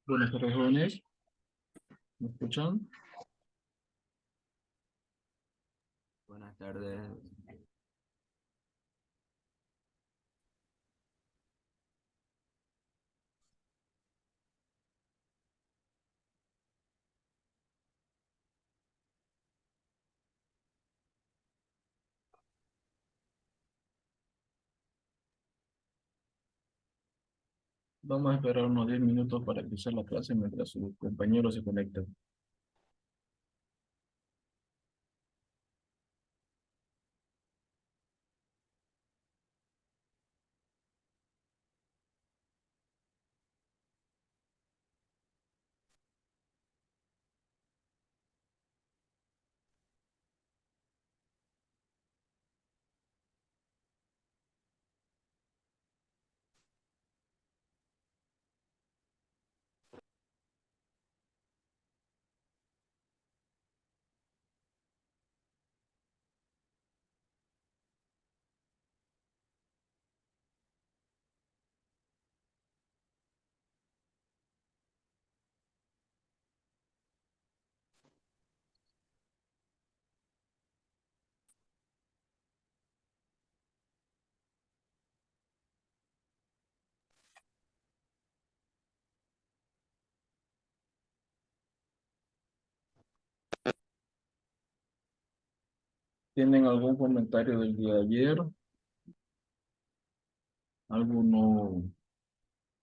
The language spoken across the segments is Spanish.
Buenas tardes, jóvenes. ¿Me escuchan? Buenas tardes. Vamos a esperar unos 10 minutos para empezar la clase mientras sus compañeros se conectan. ¿Tienen algún comentario del día de ayer? ¿Alguno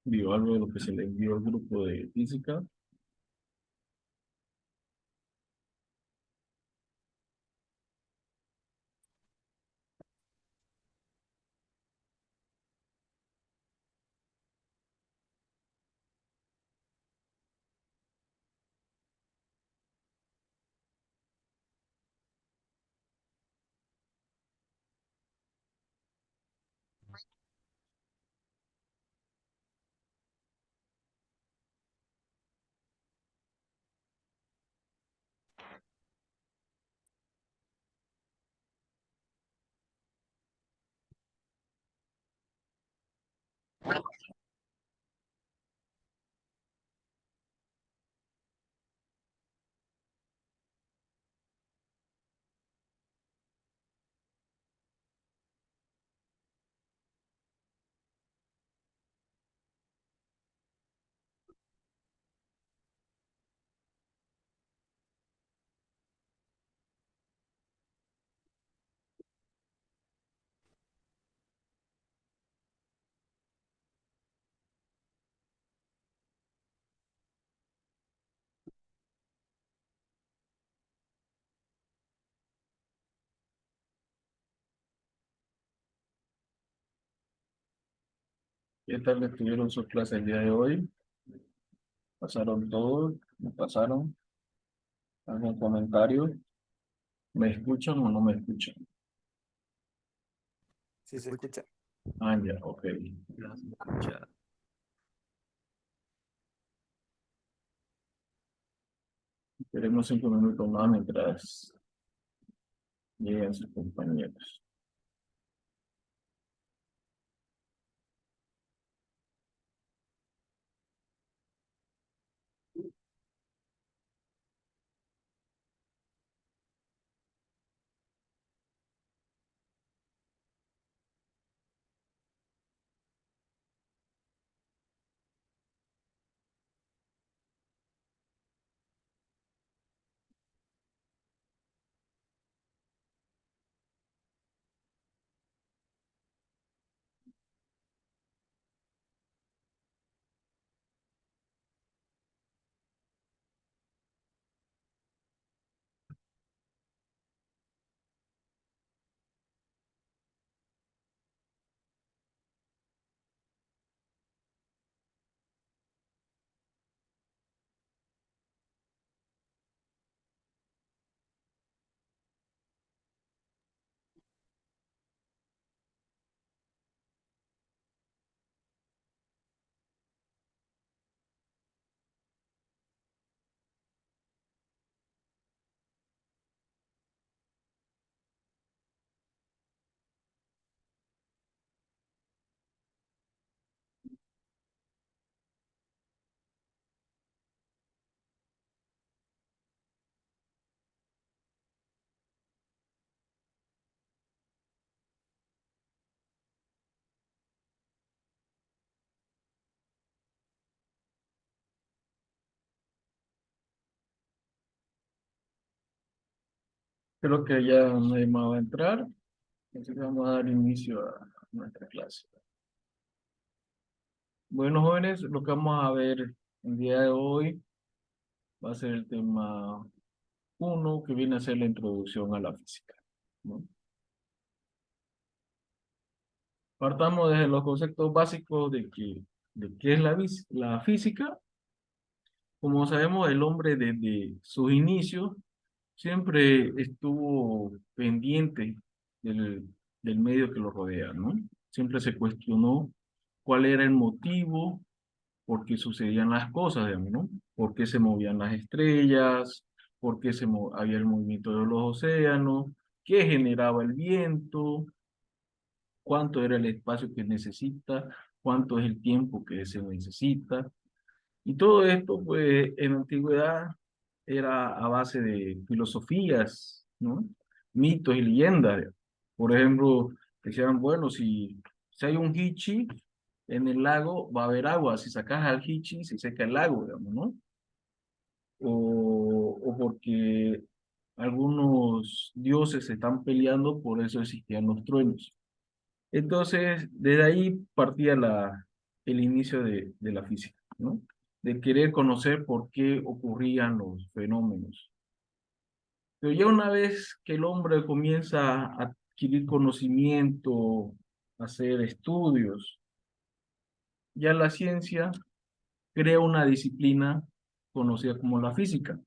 vio algo de lo que se le envió al grupo de física? ¿Qué tal estuvieron sus clases el día de hoy? ¿Pasaron todo? ¿No pasaron? ¿Algún comentario? ¿Me escuchan o no me escuchan? Sí se escucha. Ah, ya, ok. Ya se escucha. Esperemos 5 minutos más mientras lleguen sus compañeros. Creo que ya nadie más va a entrar, así que vamos a dar inicio a nuestra clase. Bueno, jóvenes, lo que vamos a ver el día de hoy va a ser el tema uno, que viene a ser la introducción a la física, ¿no? Partamos desde los conceptos básicos de qué es la física. Como sabemos, el hombre desde sus inicios siempre estuvo pendiente del, del medio que lo rodea, ¿no? Siempre se cuestionó cuál era el motivo por qué sucedían las cosas, digamos, ¿no? ¿Por qué se movían las estrellas? ¿Por qué había el movimiento de los océanos? ¿Qué generaba el viento? ¿Cuánto era el espacio que necesita? ¿Cuánto es el tiempo que se necesita? Y todo esto, pues, en la antigüedad era a base de filosofías, ¿no? Mitos y leyendas. Por ejemplo, decían, bueno, si hay un hichi en el lago, va a haber agua. Si sacas al hichi, se seca el lago, digamos, ¿no? O porque algunos dioses se están peleando, por eso existían los truenos. Entonces, desde ahí partía el inicio de la física, ¿no? De querer conocer por qué ocurrían los fenómenos. Pero ya una vez que el hombre comienza a adquirir conocimiento, a hacer estudios, ya la ciencia crea una disciplina conocida como la física,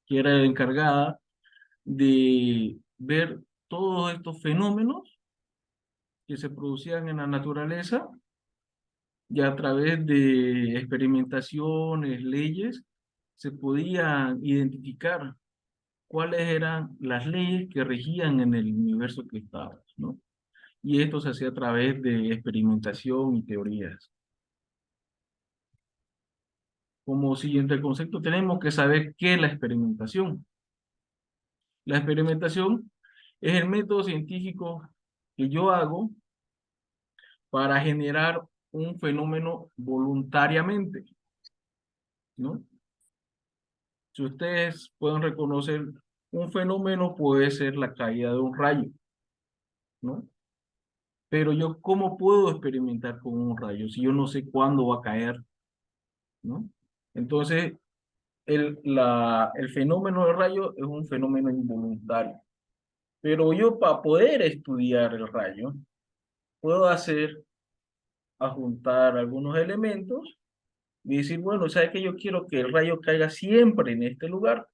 que era encargada de ver todos estos fenómenos que se producían en la naturaleza y a través de experimentaciones, leyes, se podían identificar cuáles eran las leyes que regían en el universo que estábamos, ¿no? Y esto se hacía a través de experimentación y teorías. Como siguiente concepto, tenemos que saber qué es la experimentación. La experimentación es el método científico que yo hago para generar un fenómeno voluntariamente, ¿no? Si ustedes pueden reconocer un fenómeno, puede ser la caída de un rayo, ¿no? Pero yo, ¿cómo puedo experimentar con un rayo si yo no sé cuándo va a caer, ¿no? Entonces, el fenómeno del rayo es un fenómeno involuntario. Pero yo, para poder estudiar el rayo, puedo juntar algunos elementos y decir, bueno, ¿sabe que yo quiero que el rayo caiga siempre en este lugar?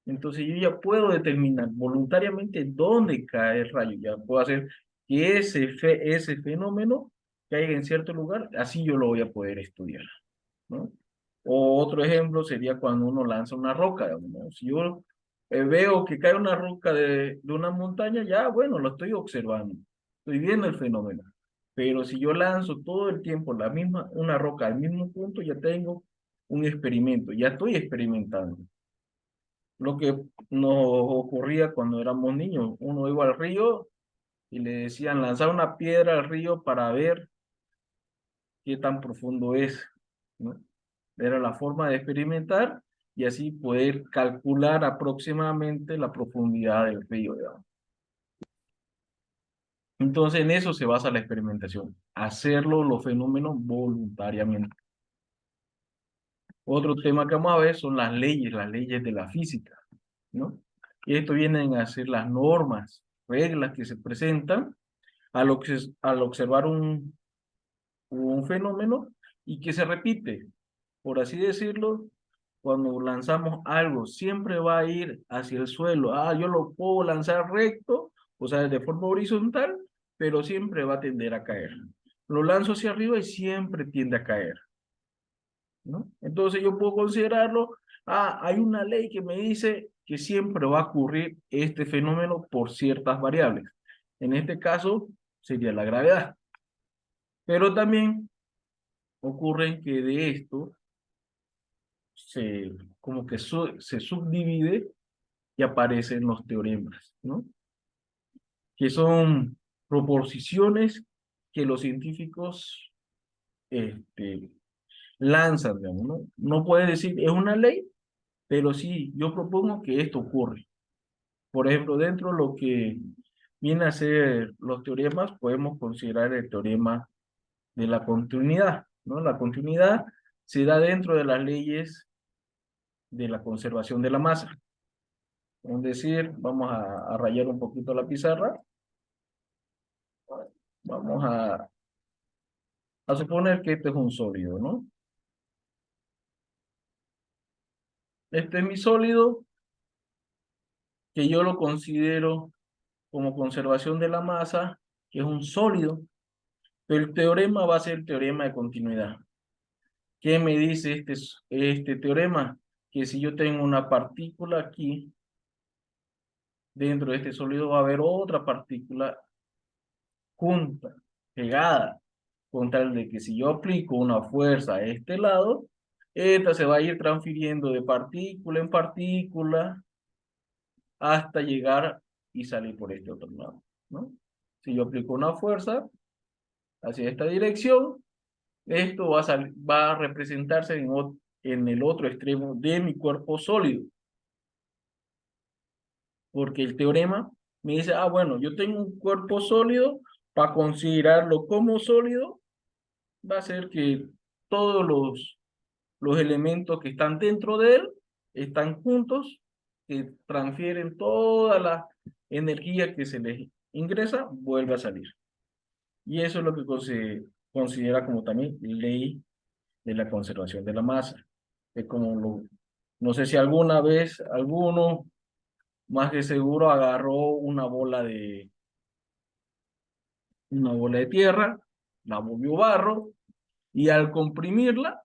Entonces yo ya puedo determinar voluntariamente dónde cae el rayo. Ya puedo hacer que ese fenómeno caiga en cierto lugar, así yo lo voy a poder estudiar, ¿no? O otro ejemplo sería cuando uno lanza una roca, digamos, ¿no? Si yo veo que cae una roca de una montaña, ya, bueno, lo estoy observando, estoy viendo el fenómeno. Pero si yo lanzo todo el tiempo una roca al mismo punto, ya tengo un experimento, ya estoy experimentando. Lo que nos ocurría cuando éramos niños, uno iba al río y le decían lanzar una piedra al río para ver qué tan profundo es, ¿no? Era la forma de experimentar y así poder calcular aproximadamente la profundidad del río, digamos. Entonces, en eso se basa la experimentación, hacerlo los fenómenos voluntariamente. Otro tema que vamos a ver son las leyes de la física, ¿no? Y esto vienen a ser las normas, reglas que se presentan al observar un fenómeno y que se repite. Por así decirlo, cuando lanzamos algo, siempre va a ir hacia el suelo. Ah, yo lo puedo lanzar recto, o sea, de forma horizontal, pero siempre va a tender a caer. Lo lanzo hacia arriba y siempre tiende a caer, ¿no? Entonces yo puedo considerarlo, hay una ley que me dice que siempre va a ocurrir este fenómeno por ciertas variables. En este caso sería la gravedad. Pero también ocurre que de esto se, como que se subdivide y aparecen los teoremas, ¿no? Que son proposiciones que los científicos este, lanzan, digamos, ¿no? No puede decir es una ley, pero sí, yo propongo que esto ocurre. Por ejemplo, dentro de lo que viene a ser los teoremas, podemos considerar el teorema de la continuidad, ¿no? La continuidad se da dentro de las leyes de la conservación de la masa. Es decir, vamos a rayar un poquito la pizarra. Vamos a suponer que este es un sólido, ¿no? Este es mi sólido, que yo lo considero como conservación de la masa, que es un sólido. Pero el teorema va a ser el teorema de continuidad. ¿Qué me dice este teorema? Que si yo tengo una partícula aquí, dentro de este sólido va a haber otra partícula junta, pegada, con tal de que si yo aplico una fuerza a este lado, esta se va a ir transfiriendo de partícula en partícula hasta llegar y salir por este otro lado, ¿no? Si yo aplico una fuerza hacia esta dirección, esto va a representarse en el otro extremo de mi cuerpo sólido, porque el teorema me dice, ah, bueno, yo tengo un cuerpo sólido, para considerarlo como sólido, va a ser que todos los elementos que están dentro de él están juntos, que transfieren toda la energía que se les ingresa, vuelve a salir. Y eso es lo que se considera como también ley de la conservación de la masa. Es como no sé si alguna vez alguno, más que seguro, agarró una bola de tierra, la volvió barro, y al comprimirla,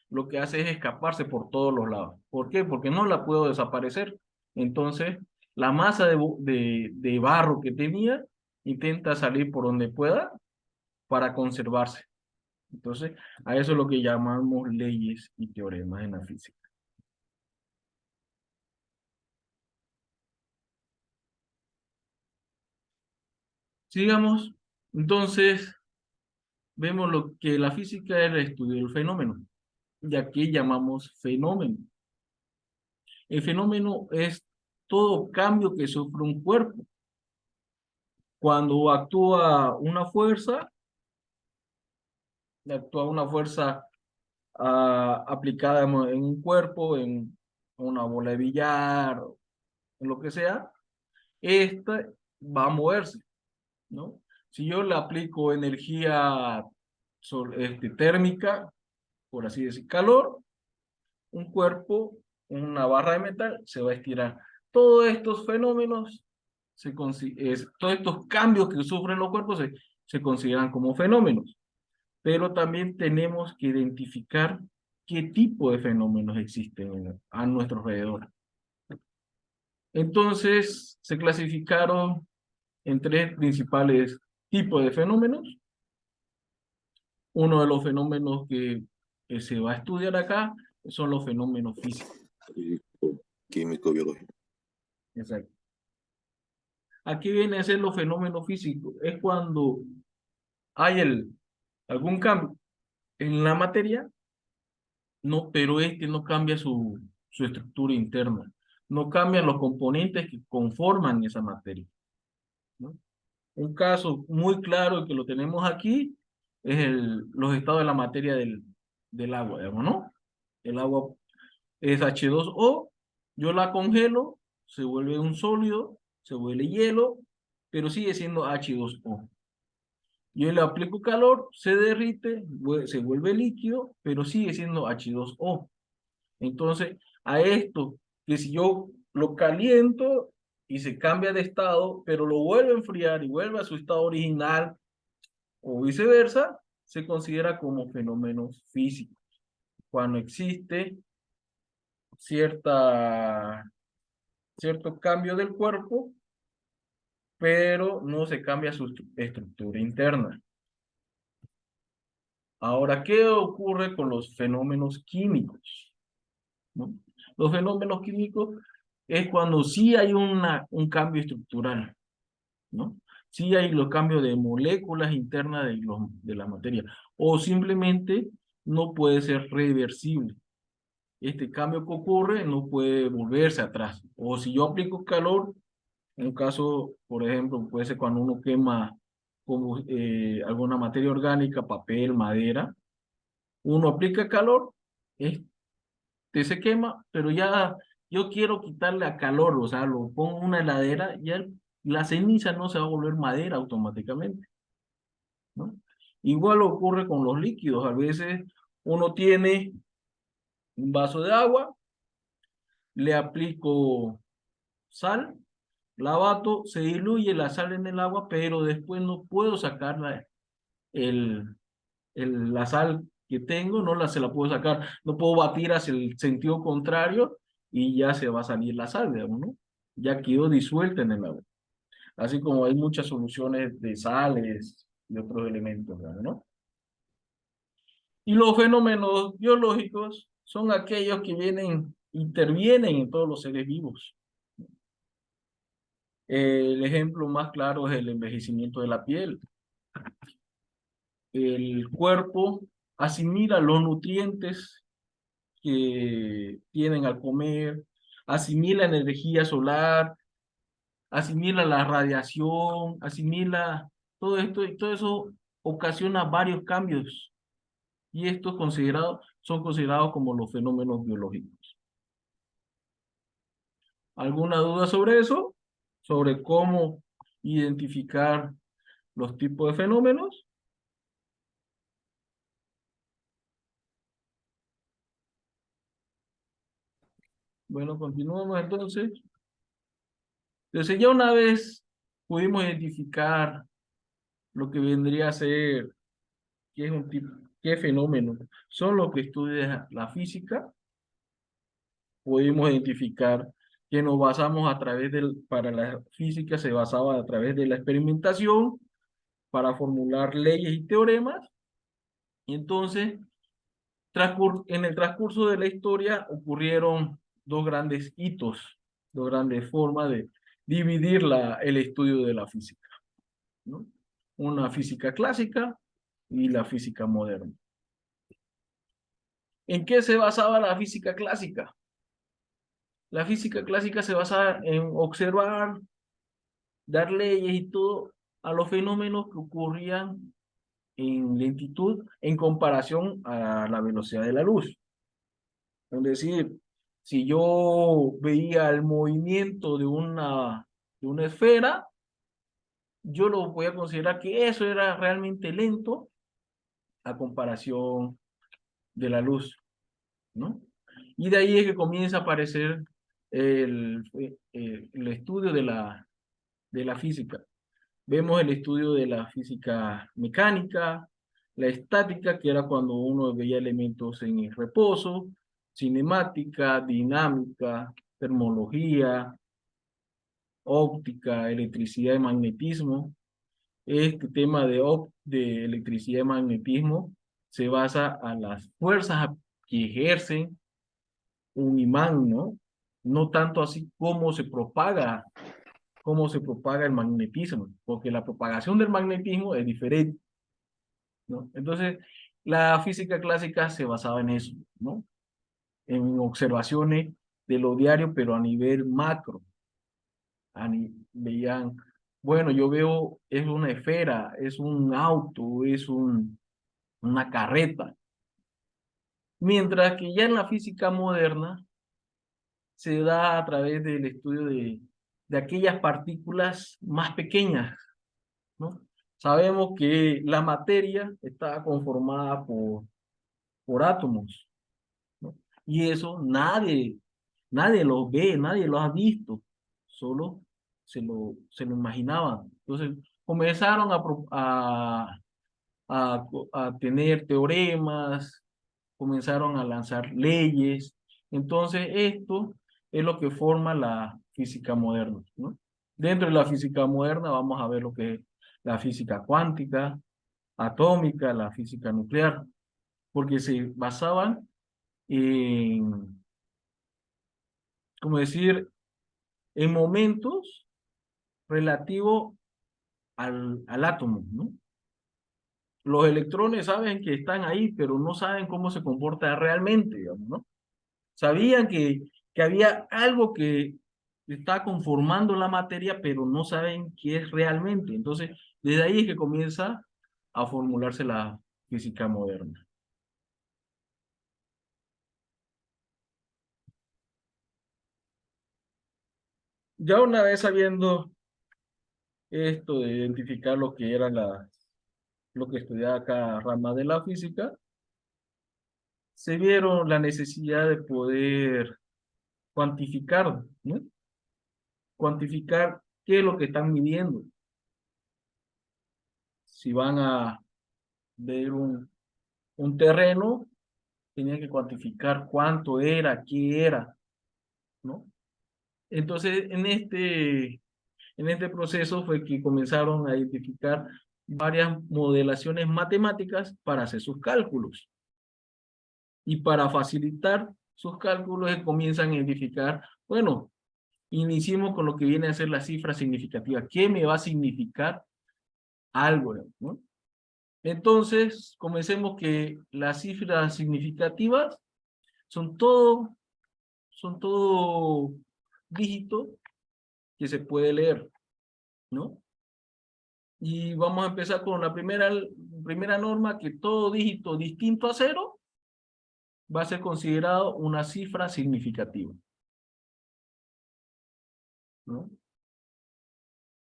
lo que hace es escaparse por todos los lados. ¿Por qué? Porque no la puedo desaparecer. Entonces, la masa de barro que tenía intenta salir por donde pueda para conservarse. Entonces, a eso es lo que llamamos leyes y teoremas en la física. Sigamos. Entonces, vemos lo que la física es el estudio del fenómeno. Y aquí llamamos fenómeno. El fenómeno es todo cambio que sufre un cuerpo. Cuando actúa una fuerza aplicada en un cuerpo, en una bola de billar, en lo que sea, esta va a moverse, ¿no? Si yo le aplico energía térmica, por así decir, calor, un cuerpo, una barra de metal, se va a estirar. Todos estos fenómenos, todos estos cambios que sufren los cuerpos se consideran como fenómenos, pero también tenemos que identificar qué tipo de fenómenos existen a nuestro alrededor. Entonces, se clasificaron en tres principales tipos de fenómenos. Uno de los fenómenos que se va a estudiar acá son los fenómenos físicos. Químico, biológico. Exacto. Aquí viene a ser los fenómenos físicos. Es cuando hay algún cambio en la materia, no, pero no cambia su estructura interna. No cambian los componentes que conforman esa materia, ¿no? Un caso muy claro que lo tenemos aquí es los estados de la materia del agua, digamos, ¿no? El agua es H2O, yo la congelo, se vuelve un sólido, se vuelve hielo, pero sigue siendo H2O. Yo le aplico calor, se derrite, se vuelve líquido, pero sigue siendo H2O. Entonces, a esto, que si yo lo caliento y se cambia de estado, pero lo vuelve a enfriar y vuelve a su estado original, o viceversa, se considera como fenómenos físicos. Cuando existe cierto cambio del cuerpo, pero no se cambia su estructura interna. Ahora, ¿qué ocurre con los fenómenos químicos? ¿No? Los fenómenos químicos es cuando sí hay un cambio estructural, ¿no? Sí hay los cambios de moléculas internas de la materia, o simplemente no puede ser reversible. este cambio que ocurre no puede volverse atrás. O si yo aplico calor, en un caso, por ejemplo, puede ser cuando uno quema como, alguna materia orgánica, papel, madera, uno aplica calor, este se quema, pero ya yo quiero quitarle a calor, o sea, lo pongo en una heladera, ya la ceniza no se va a volver madera automáticamente, ¿no? Igual ocurre con los líquidos, a veces uno tiene un vaso de agua, le aplico sal, la bato, se diluye la sal en el agua, pero después no puedo sacar el, la sal que tengo, se la puedo sacar, no puedo batir hacia el sentido contrario y ya se va a salir la sal, digamos, ¿no? Ya quedó disuelta en el agua. Así como hay muchas soluciones de sales y otros elementos, digamos, ¿no? Y los fenómenos biológicos son aquellos que intervienen en todos los seres vivos. El ejemplo más claro es el envejecimiento de la piel. El cuerpo asimila los nutrientes que tienen al comer, asimila energía solar, asimila la radiación, asimila todo esto, y todo eso ocasiona varios cambios. Y estos son considerados como los fenómenos biológicos. ¿Alguna duda sobre eso? ¿Sobre cómo identificar los tipos de fenómenos? Bueno, continuamos entonces. Entonces ya una vez pudimos identificar lo que vendría a ser, qué es un tipo, qué fenómeno son los que estudia la física, pudimos identificar que nos basamos a través para la física se basaba a través de la experimentación para formular leyes y teoremas, y entonces en el transcurso de la historia ocurrieron dos grandes hitos, dos grandes formas de dividir el estudio de la física, ¿no? Una física clásica y la física moderna. ¿En qué se basaba la física clásica? La física clásica se basaba en observar, dar leyes y todo a los fenómenos que ocurrían en lentitud en comparación a la velocidad de la luz. Es decir, si yo veía el movimiento de una esfera, yo lo voy a considerar que eso era realmente lento a comparación de la luz, ¿no? Y de ahí es que comienza a aparecer el estudio de la física. Vemos el estudio de la física mecánica, la estática, que era cuando uno veía elementos en reposo, cinemática, dinámica, termología, óptica, electricidad y magnetismo. Este tema de electricidad y magnetismo se basa a las fuerzas que ejercen un imán, ¿no? No tanto así cómo se propaga el magnetismo, porque la propagación del magnetismo es diferente, ¿no? Entonces, la física clásica se basaba en eso, ¿no? En observaciones de lo diario, pero a nivel macro. Veían, bueno, yo veo, es una esfera, es un auto, es una carreta. Mientras que ya en la física moderna se da a través del estudio de aquellas partículas más pequeñas, ¿no? Sabemos que la materia está conformada por átomos, ¿no? Y eso nadie lo ve, nadie lo ha visto, solo se lo imaginaban. Entonces comenzaron a tener teoremas, comenzaron a lanzar leyes. Entonces esto es lo que forma la física moderna, ¿no? Dentro de la física moderna vamos a ver lo que es la física cuántica, atómica, la física nuclear, porque se basaban en, como decir, en momentos relativos al átomo, ¿no? Los electrones saben que están ahí, pero no saben cómo se comporta realmente, digamos, ¿no? Sabían que había algo que está conformando la materia, pero no saben qué es realmente. Entonces, desde ahí es que comienza a formularse la física moderna. Ya una vez sabiendo esto de identificar lo que era lo que estudiaba cada rama de la física, se vieron la necesidad de poder cuantificar, ¿no? Cuantificar qué es lo que están midiendo. Si van a ver un terreno, tenían que cuantificar cuánto era, qué era, ¿no? Entonces, en este proceso fue que comenzaron a identificar varias modelaciones matemáticas para hacer sus cálculos. Y para facilitar sus cálculos, comienzan a identificar, bueno, iniciemos con lo que viene a ser la cifra significativa. ¿Qué me va a significar algo, ¿no? Entonces, comencemos que las cifras significativas son todo dígito que se puede leer, ¿no? Y vamos a empezar con la primera norma, que todo dígito distinto a 0 va a ser considerado una cifra significativa, ¿no?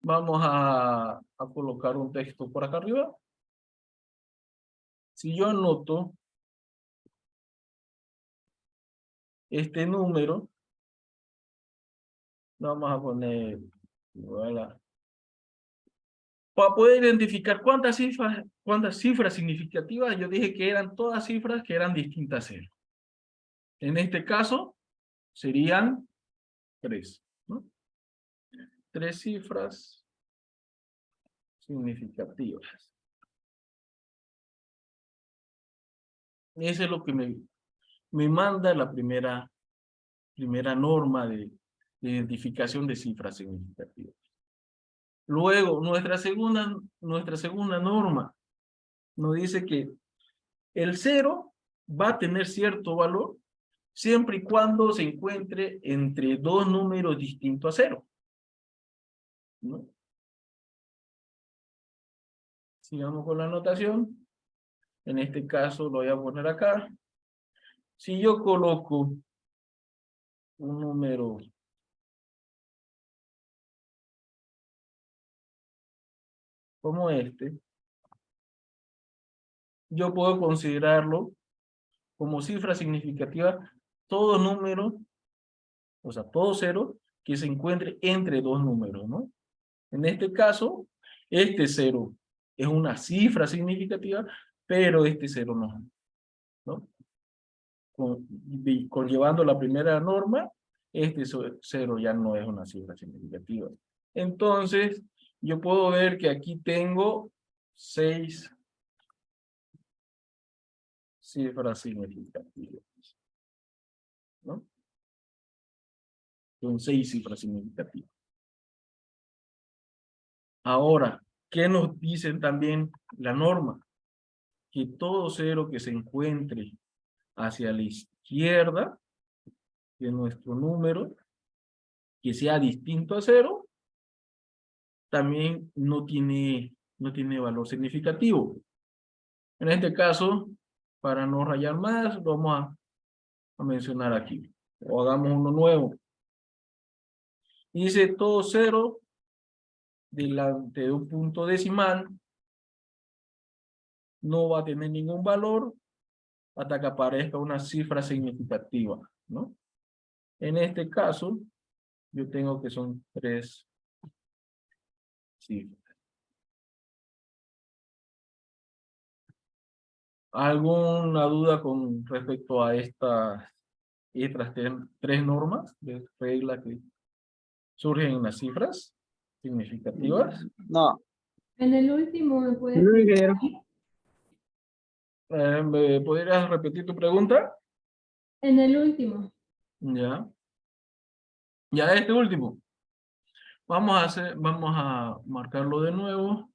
Vamos a colocar un texto por acá arriba. Si yo anoto este número, vamos a poner, voilà. Para poder identificar cuántas cifras significativas, yo dije que eran todas cifras que eran distintas a 0. En este caso, serían 3, ¿no? 3 cifras significativas. Eso es lo que me manda la primera norma de identificación de cifras significativas. Luego, nuestra segunda norma nos dice que el 0 va a tener cierto valor siempre y cuando se encuentre entre dos números distintos a 0, ¿no? Sigamos con la anotación. En este caso lo voy a poner acá. Si yo coloco un número como este, yo puedo considerarlo como cifra significativa todo número, o sea, todo 0 que se encuentre entre dos números, ¿no? En este caso, este 0 es una cifra significativa, pero este 0 no, ¿no? Conllevando la primera norma, este 0 ya no es una cifra significativa. Entonces, yo puedo ver que aquí tengo 6 cifras significativas, ¿no? Son 6 cifras significativas. Ahora, ¿qué nos dicen también la norma? Que todo 0 que se encuentre hacia la izquierda de nuestro número, que sea distinto a 0, también no tiene valor significativo. En este caso, para no rayar más, lo vamos a mencionar aquí. O hagamos uno nuevo. Dice todo 0 delante de un punto decimal no va a tener ningún valor hasta que aparezca una cifra significativa, ¿no? En este caso, yo tengo que son 3 cifras. ¿Alguna duda con respecto a estas tres normas de regla que surgen en las cifras significativas? No. En el último, ¿me puedes No, explicar? ingeniero. ¿Me podrías repetir tu pregunta? En el último. Ya. Ya este último. Vamos a marcarlo de nuevo.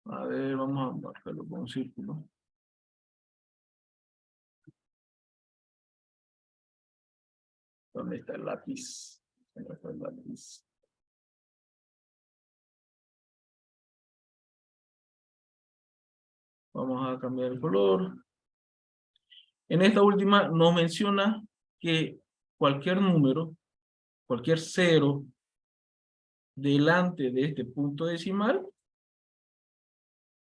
A ver, vamos a marcarlo con un círculo. ¿Dónde está el lápiz? ¿Dónde está el lápiz? Vamos a cambiar el color. En esta última nos menciona que cualquier número, cualquier cero delante de este punto decimal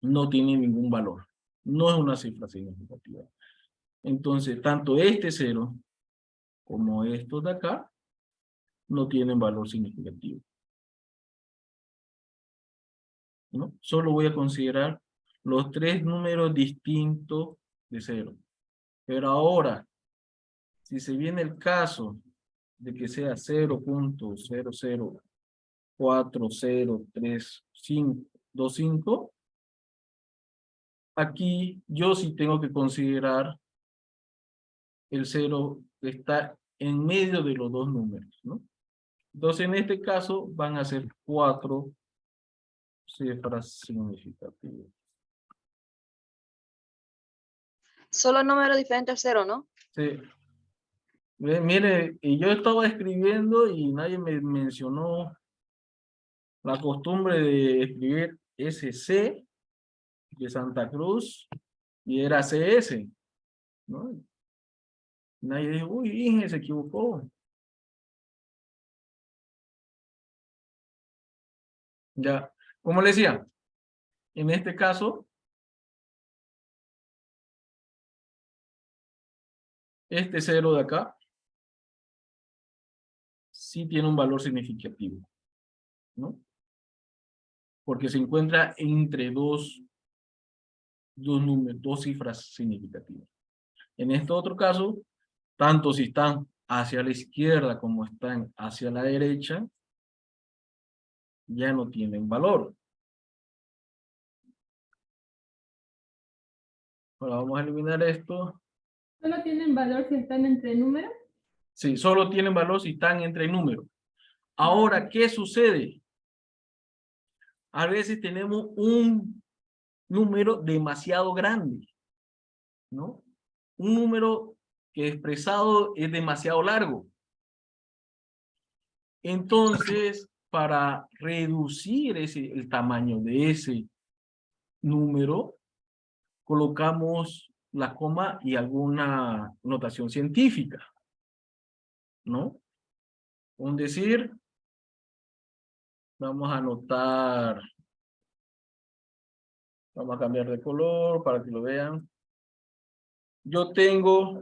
no tiene ningún valor. No es una cifra significativa. Entonces, tanto este cero como estos de acá no tienen valor significativo, ¿no? Solo voy a considerar los tres números distintos de cero. Pero ahora, si se viene el caso de que sea 0.00403525, aquí yo sí tengo que considerar el cero que está en medio de los dos números, ¿no? Entonces, en este caso, van a ser 4 cifras significativas. Solo números diferentes al cero, ¿no? Sí. Mire, y yo estaba escribiendo y nadie me mencionó la costumbre de escribir SC de Santa Cruz y era CS, ¿no? Nadie dijo, uy, Inge, se equivocó. Ya, como le decía, en este caso, este cero de acá sí tiene un valor significativo, ¿no? Porque se encuentra entre dos números, dos cifras significativas. En este otro caso, tanto si están hacia la izquierda como están hacia la derecha, ya no tienen valor. Ahora vamos a eliminar esto. ¿Solo tienen valor si están entre números? Sí, solo tienen valor si están entre números. Ahora, ¿qué sucede? A veces tenemos un número demasiado grande, ¿no? Un número que expresado es demasiado largo. Entonces, para reducir el tamaño de ese número, colocamos la coma y alguna notación científica, ¿no? Un decir, vamos a anotar, vamos a cambiar de color para que lo vean. Yo tengo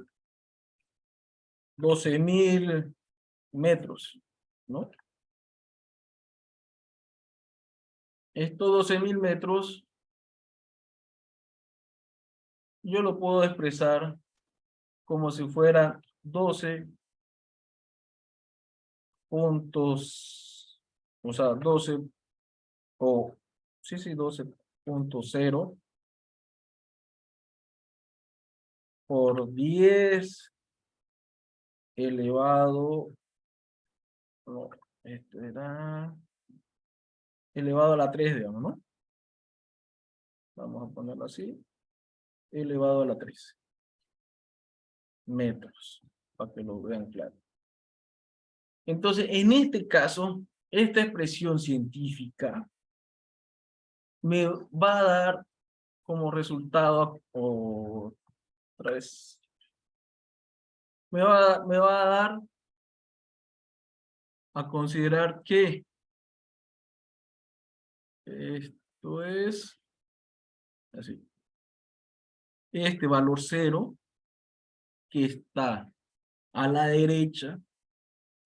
12,000 metros, ¿no? Estos 12,000 metros, yo lo puedo expresar como si fuera 12 puntos, o sea, 12, o, sí, 12.0 por 10 elevado, no, esto era elevado a la 3, digamos, ¿no? Vamos a ponerlo así, elevado a la 3 metros, para que lo vean claro. Entonces, en este caso, esta expresión científica me va a dar como resultado, o otra vez, me va a dar a considerar que esto es así. Este valor 0 que está a la derecha,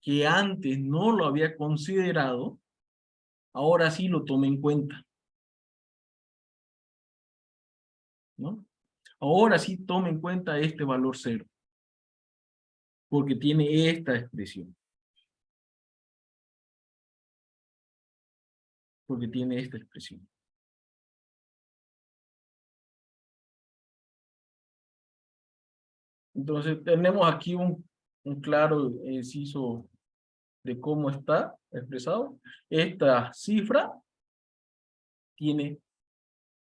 que antes no lo había considerado, ahora sí lo tome en cuenta, ¿no? Ahora sí tome en cuenta este valor 0, porque tiene esta expresión. Porque tiene esta expresión. Entonces tenemos aquí un claro inciso de cómo está expresado. Esta cifra tiene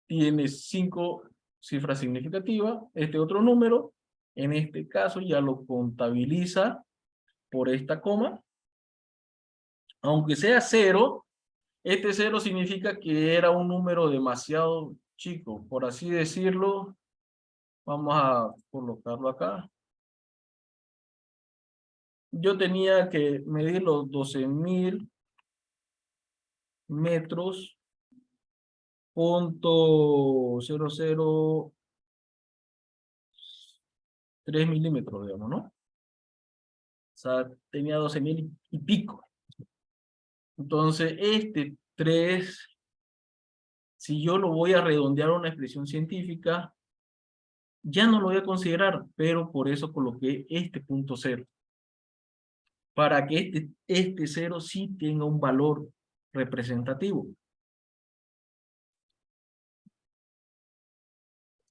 5 cifras significativas. Este otro número, en este caso ya lo contabiliza por esta coma. Aunque sea 0, este 0 significa que era un número demasiado chico, por así decirlo. Vamos a colocarlo acá. Yo tenía que medir los 12.000 metros, .003 milímetros, digamos, ¿no? O sea, tenía 12.000 y pico. Entonces, este 3, si yo lo voy a redondear a una expresión científica, ya no lo voy a considerar, pero por eso coloqué este punto 0. Para que este 0 sí tenga un valor representativo.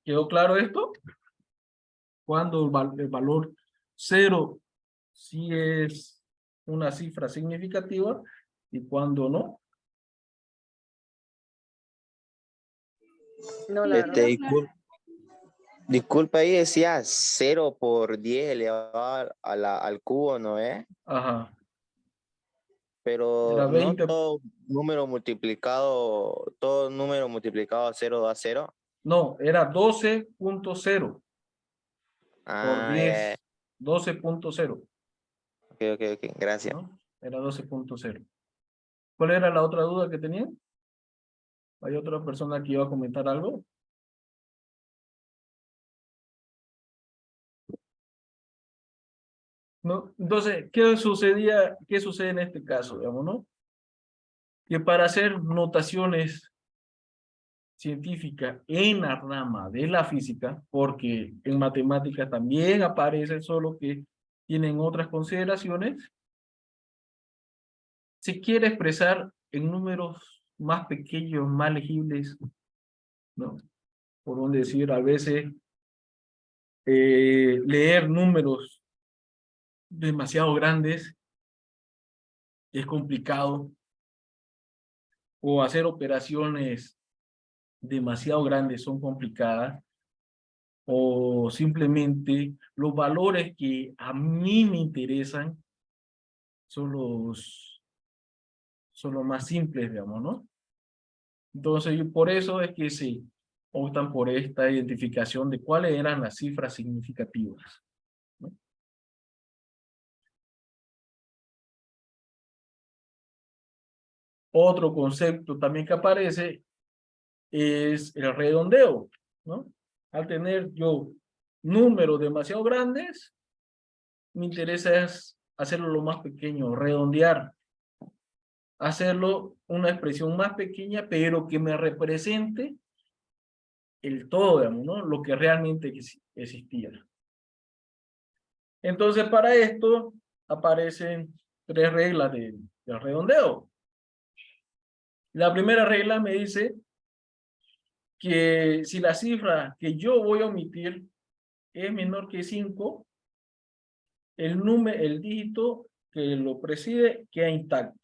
¿Quedó claro esto? Cuando el valor 0 sí es una cifra significativa y cuando no. No, la verdad. Disculpa, ahí decía 0 por 10 elevado al cubo, ¿no es? Ajá. Pero Era no 20. todo número multiplicado a 0 da 0. No, era 12.0 por Ah, 10. 12.0. ok, gracias. ¿No? Era 12.0. ¿Cuál era la otra duda que tenían? ¿Hay otra persona que iba a comentar algo? ¿No? Entonces, ¿qué sucede en este caso, digamos, no? Que para hacer notaciones científicas en la rama de la física, porque en matemáticas también aparece, solo que tienen otras consideraciones, se quiere expresar en números más pequeños, más legibles, ¿no? Por un decir, a veces leer números demasiado grandes es complicado, o hacer operaciones demasiado grandes son complicadas, o simplemente los valores que a mí me interesan son los más simples, digamos, ¿no? Entonces, por eso es que se optan por esta identificación de cuáles eran las cifras significativas, ¿no? Otro concepto también que aparece es el redondeo, ¿no? Al tener yo números demasiado grandes, me interesa es hacerlo lo más pequeño, redondear, hacerlo una expresión más pequeña, pero que me represente el todo, digamos, ¿no? Lo que realmente existía. Entonces, para esto aparecen 3 reglas del redondeo. La primera regla me dice que si la cifra que yo voy a omitir es menor que 5, el dígito que lo preside queda intacto.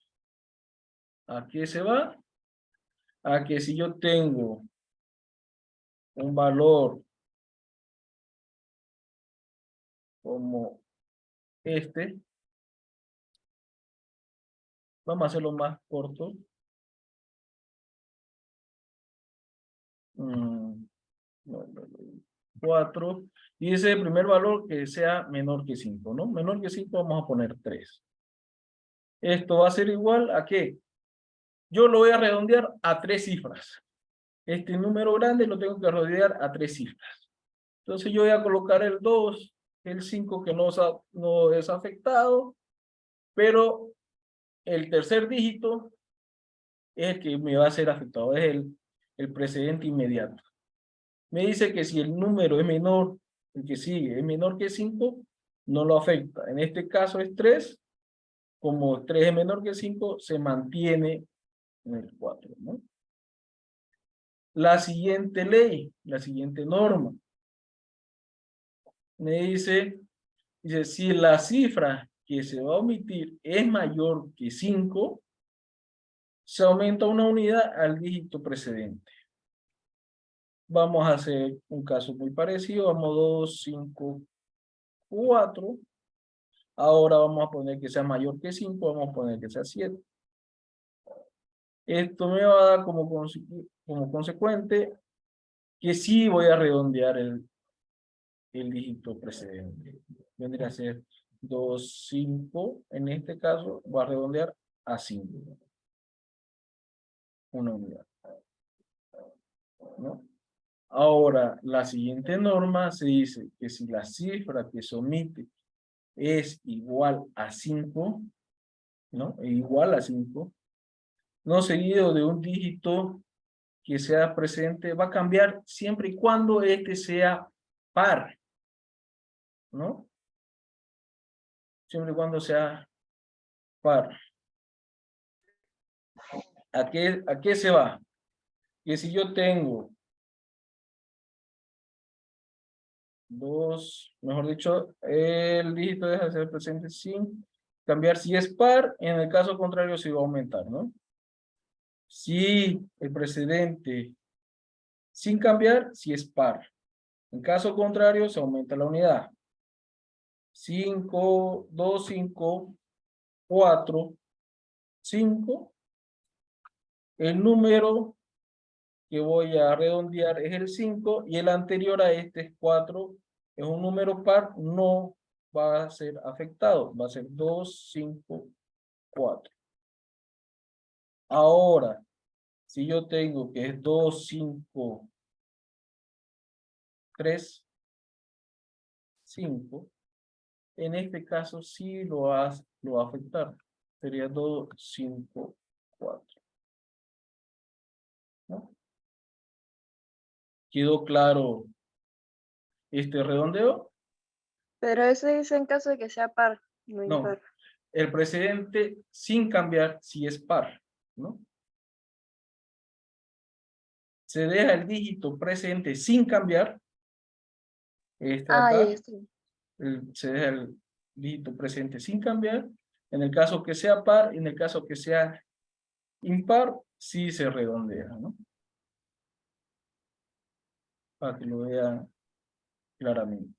¿A qué se va? A que si yo tengo un valor como este, vamos a hacerlo más corto. 4, y ese primer valor que sea menor que 5, ¿no? Menor que 5 vamos a poner 3. Esto va a ser igual a ¿qué? Yo lo voy a redondear a 3 cifras. Este número grande lo tengo que redondear a 3 cifras. Entonces yo voy a colocar el 2, el 5 que no es afectado, pero el tercer dígito es el que me va a ser afectado, es el precedente inmediato. Me dice que si el número es menor, el que sigue es menor que 5, no lo afecta. En este caso es 3, como 3 es menor que 5, se mantiene en el 4, ¿no? La siguiente ley, la siguiente norma, me dice si la cifra que se va a omitir es mayor que 5, se aumenta una unidad al dígito precedente. Vamos a hacer un caso muy parecido, vamos 2, 5, 4. Ahora vamos a poner que sea mayor que 5, vamos a poner que sea 7. Esto me va a dar como consecuente que sí voy a redondear el dígito precedente. Vendría a ser 2, 5. En este caso, va a redondear a 5. Una unidad, ¿no? Ahora, la siguiente norma se dice que si la cifra que se omite es igual a 5, ¿no? E igual a 5, no seguido de un dígito que sea presente, va a cambiar siempre y cuando este sea par, ¿no? Siempre y cuando sea par. ¿A qué se va? Que si yo tengo 2, mejor dicho, el dígito deja de ser presente sin cambiar si es par, en el caso contrario se va a aumentar, ¿no? Si el precedente sin cambiar, si es par. En caso contrario, se aumenta la unidad. 5, 2, 5, 4, 5. El número que voy a redondear es el 5 y el anterior a este es 4. Es un número par, no va a ser afectado. Va a ser 2, 5, 4. Ahora, si yo tengo que es 2, 5, 3, 5, en este caso sí lo va a afectar. Sería 2, 5, 4. ¿No? ¿Quedó claro este redondeo? Pero eso dice en caso de que sea par, no No, impar. el precedente sin cambiar si es par, ¿no? Se deja el dígito precedente sin cambiar, este de Ah, ya acá, está. se deja el dígito precedente sin cambiar. En el caso que sea par, en el caso que sea impar, sí se redondea, ¿no? Para que lo vean claramente.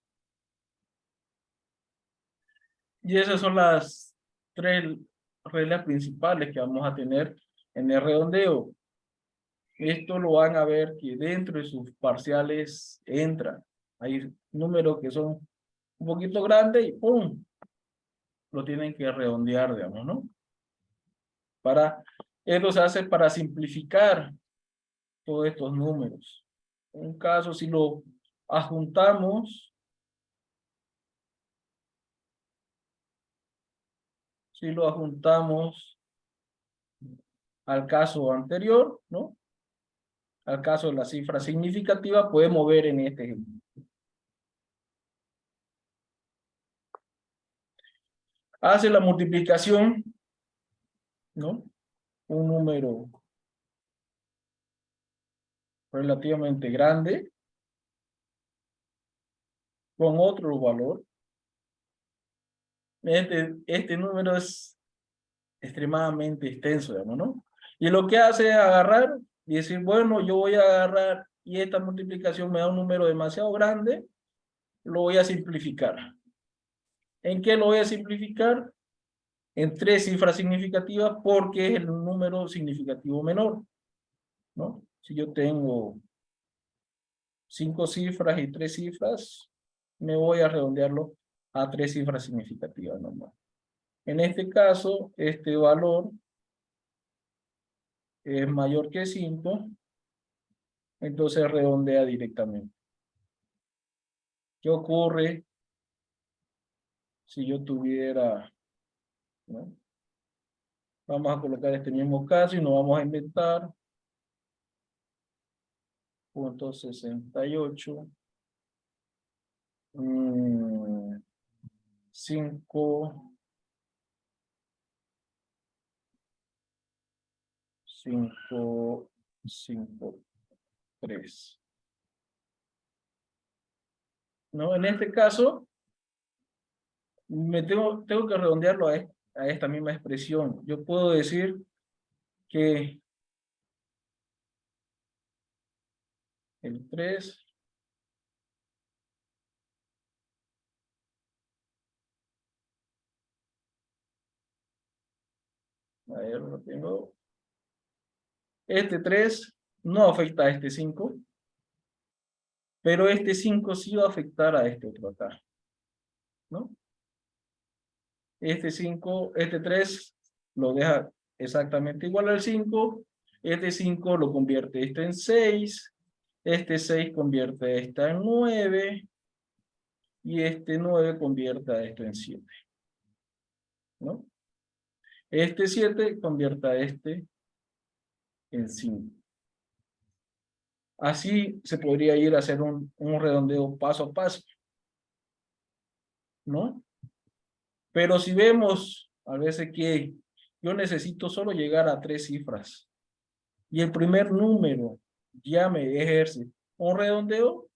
Y esas son las 3 reglas principales que vamos a tener en el redondeo. Esto lo van a ver que dentro de sus parciales entra. Hay números que son un poquito grandes y ¡pum! Lo tienen que redondear, digamos, ¿no? Esto se hace para simplificar todos estos números. En un caso, si lo adjuntamos, al caso anterior, ¿no? Al caso de la cifra significativa, podemos ver en este ejemplo. Hace la multiplicación, ¿no? Un número relativamente grande con otro valor. Este número es extremadamente extenso, digamos, ¿no? Y lo que hace es agarrar y decir, bueno, yo voy a agarrar y esta multiplicación me da un número demasiado grande, lo voy a simplificar. ¿En qué lo voy a simplificar? En 3 cifras significativas porque es el número significativo menor, ¿no? Si yo tengo 5 cifras y 3 cifras, me voy a redondearlo a 3 cifras significativas nomás. En este caso, este valor es mayor que 5, entonces redondea directamente. ¿Qué ocurre si yo tuviera, ¿no? Vamos a colocar este mismo caso y nos vamos a inventar .68, 5, 5, 5, 3. ¿No? En este caso, tengo que redondearlo a esta misma expresión. Yo puedo decir que el 3 . A ver, lo tengo. Este 3 no afecta a este 5. Pero este 5 sí va a afectar a este otro acá, ¿no? Este 5, este 3 lo deja exactamente igual al 5. Este 5 lo convierte esto en 6. Este 6 convierte esta en 9. Y este 9 convierte a esto en 7. ¿No? Este 7 convierte a este en 5. Así se podría ir a hacer un redondeo paso a paso, ¿no? Pero si vemos a veces que yo necesito solo llegar a 3 cifras y el primer número ya me ejerce un redondeo,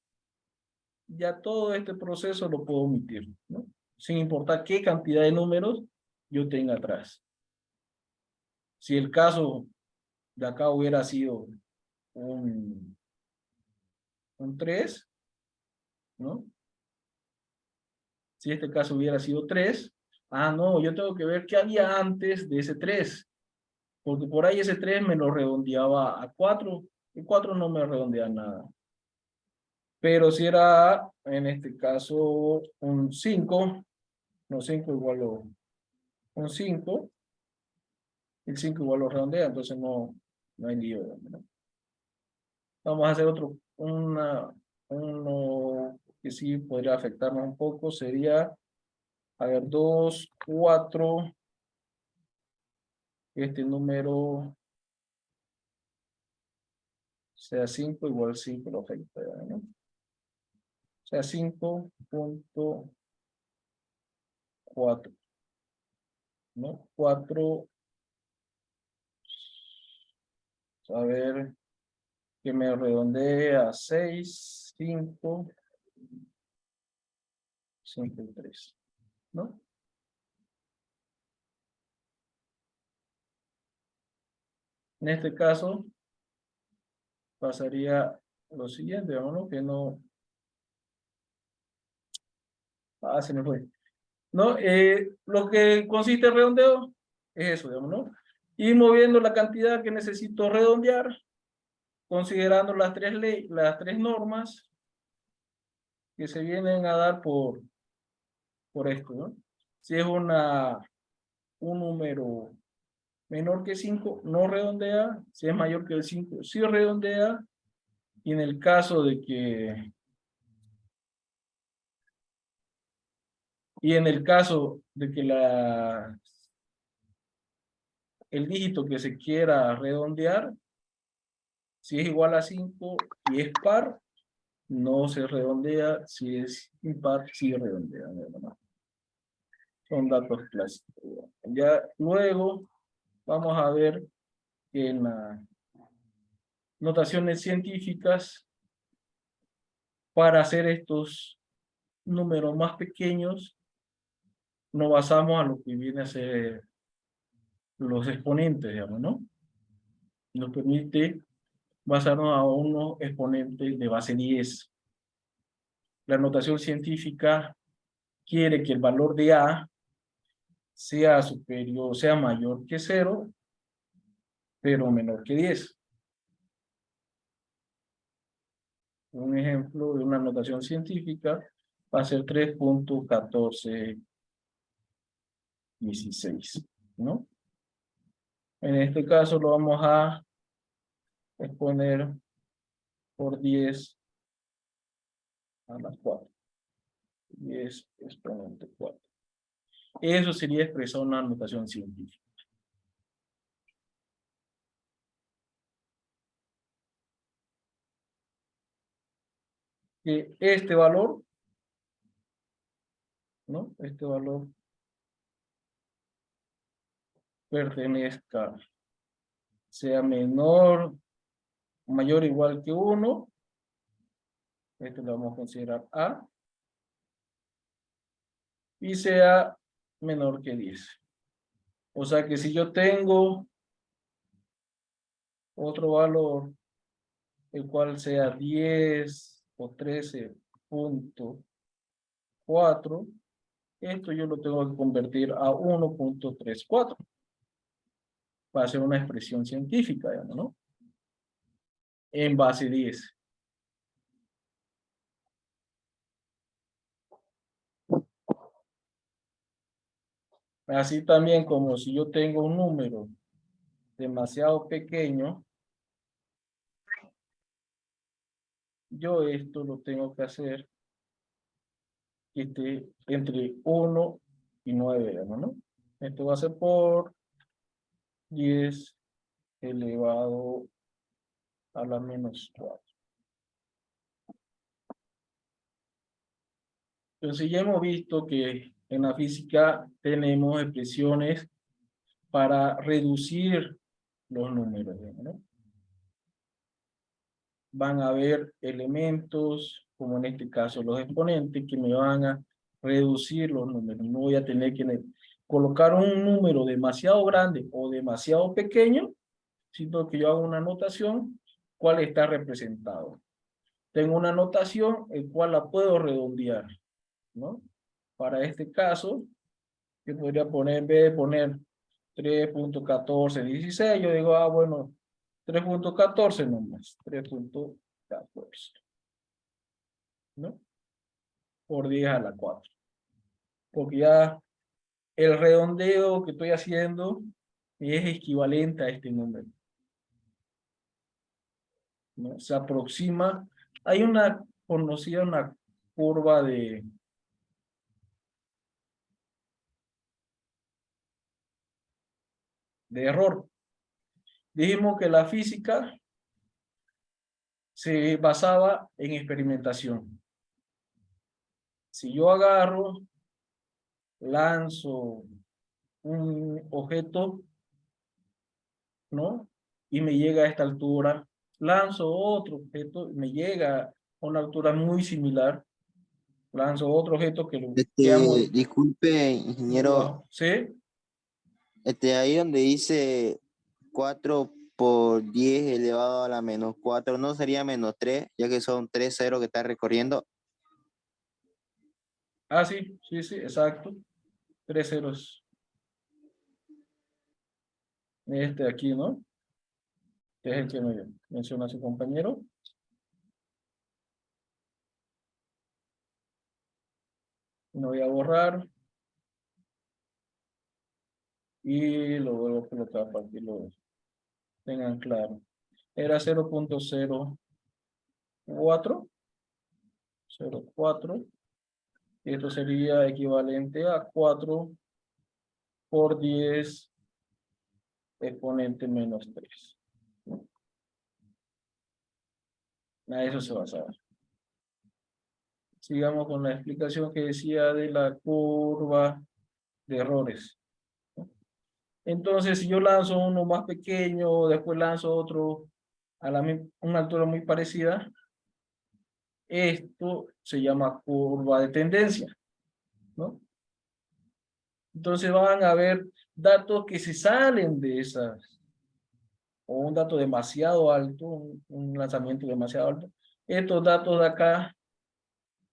ya todo este proceso lo puedo omitir, ¿no? Sin importar qué cantidad de números yo tenga atrás. Si el caso de acá hubiera sido un 3, ¿no? Si este caso hubiera sido 3, no, yo tengo que ver qué había antes de ese 3, porque por ahí ese 3 me lo redondeaba a 4, y 4 no me redondea nada. Pero si era, en este caso, un 5, no 5 igual a un 5, el 5 igual lo redondea, entonces no hay lío, ¿no? Vamos a hacer uno que sí podría afectarnos un poco, sería, a ver, 2, 4, este número sea 5, igual 5 lo afecta, ¿no? O sea, 5.4, ¿no? 4, a ver, que me redondee a 6, 5, 5 y 3, ¿no? En este caso, pasaría lo siguiente, ¿no? Que no... se me fue. ¿No? Lo que consiste en redondeo es eso, digamos, ¿no? Y moviendo la cantidad que necesito redondear, considerando las tres normas que se vienen a dar por esto, ¿no? Si es un número menor que 5, no redondea. Si es mayor que el 5, sí redondea. Y en el caso de que... el dígito que se quiera redondear, si es igual a 5 y es par, no se redondea. Si es impar, sí redondea, ¿no? Son datos clásicos. Ya luego vamos a ver que en las notaciones científicas, para hacer estos números más pequeños, nos basamos a lo que viene a ser los exponentes, digamos, ¿no? Nos permite basarnos a unos exponentes de base 10. La notación científica quiere que el valor de A sea superior, sea mayor que 0, pero menor que 10. Un ejemplo de una notación científica va a ser 3.1416, ¿no? En este caso lo vamos a exponer por 10 a la 4. 10 exponente 4. Eso sería expresar una notación científica. Que este valor, ¿no? Este valor pertenezca, sea menor, mayor o igual que 1. Esto lo vamos a considerar A. Y sea menor que 10. O sea que si yo tengo otro valor, el cual sea 10 o 13.4, esto yo lo tengo que convertir a 1.34. va a ser una expresión científica, digamos, ¿no? En base 10. Así también como si yo tengo un número demasiado pequeño, yo esto lo tengo que hacer que esté entre 1 y 9, digamos, ¿no? Esto va a ser por 10 elevado a la menos 4. Entonces ya hemos visto que en la física tenemos expresiones para reducir los números, ¿no? Van a haber elementos, como en este caso los exponentes, que me van a reducir los números. No voy a tener que colocar un número demasiado grande o demasiado pequeño, sino que yo hago una notación, cuál está representado. Tengo una notación, el cual la puedo redondear, ¿no? Para este caso, yo podría poner, en vez de poner 3.1416, yo digo, ah, bueno, 3.14 nomás, 3.14, ¿no? Por 10 a la 4. Porque ya el redondeo que estoy haciendo es equivalente a este número, ¿no? Se aproxima. Hay una conocida, una curva de error. Dijimos que la física se basaba en experimentación. Si yo agarro, lanzo un objeto, ¿no? Y me llega a esta altura, lanzo otro objeto, me llega a una altura muy similar, lanzo otro objeto que lo queda muy, Disculpe, muy ingeniero, bajo. ¿Sí? ahí donde dice 4 por 10 elevado a la menos 4, ¿no sería menos 3, ya que son 3 ceros que está recorriendo? Ah, sí, sí, sí, exacto. 3 ceros. Este de aquí, ¿no? Que es el que me menciona su compañero. No voy a borrar. Y lo vuelvo a colocar para que lo tengan claro. Era 0.04. 0.4. Y esto sería equivalente a 4 por 10 exponente menos 3. A eso se va a saber. Sigamos con la explicación que decía de la curva de errores. Entonces, si yo lanzo uno más pequeño, después lanzo otro a una altura muy parecida, esto se llama curva de tendencia, ¿no? Entonces van a haber datos que se salen de esas, o un dato demasiado alto, un lanzamiento demasiado alto. Estos datos de acá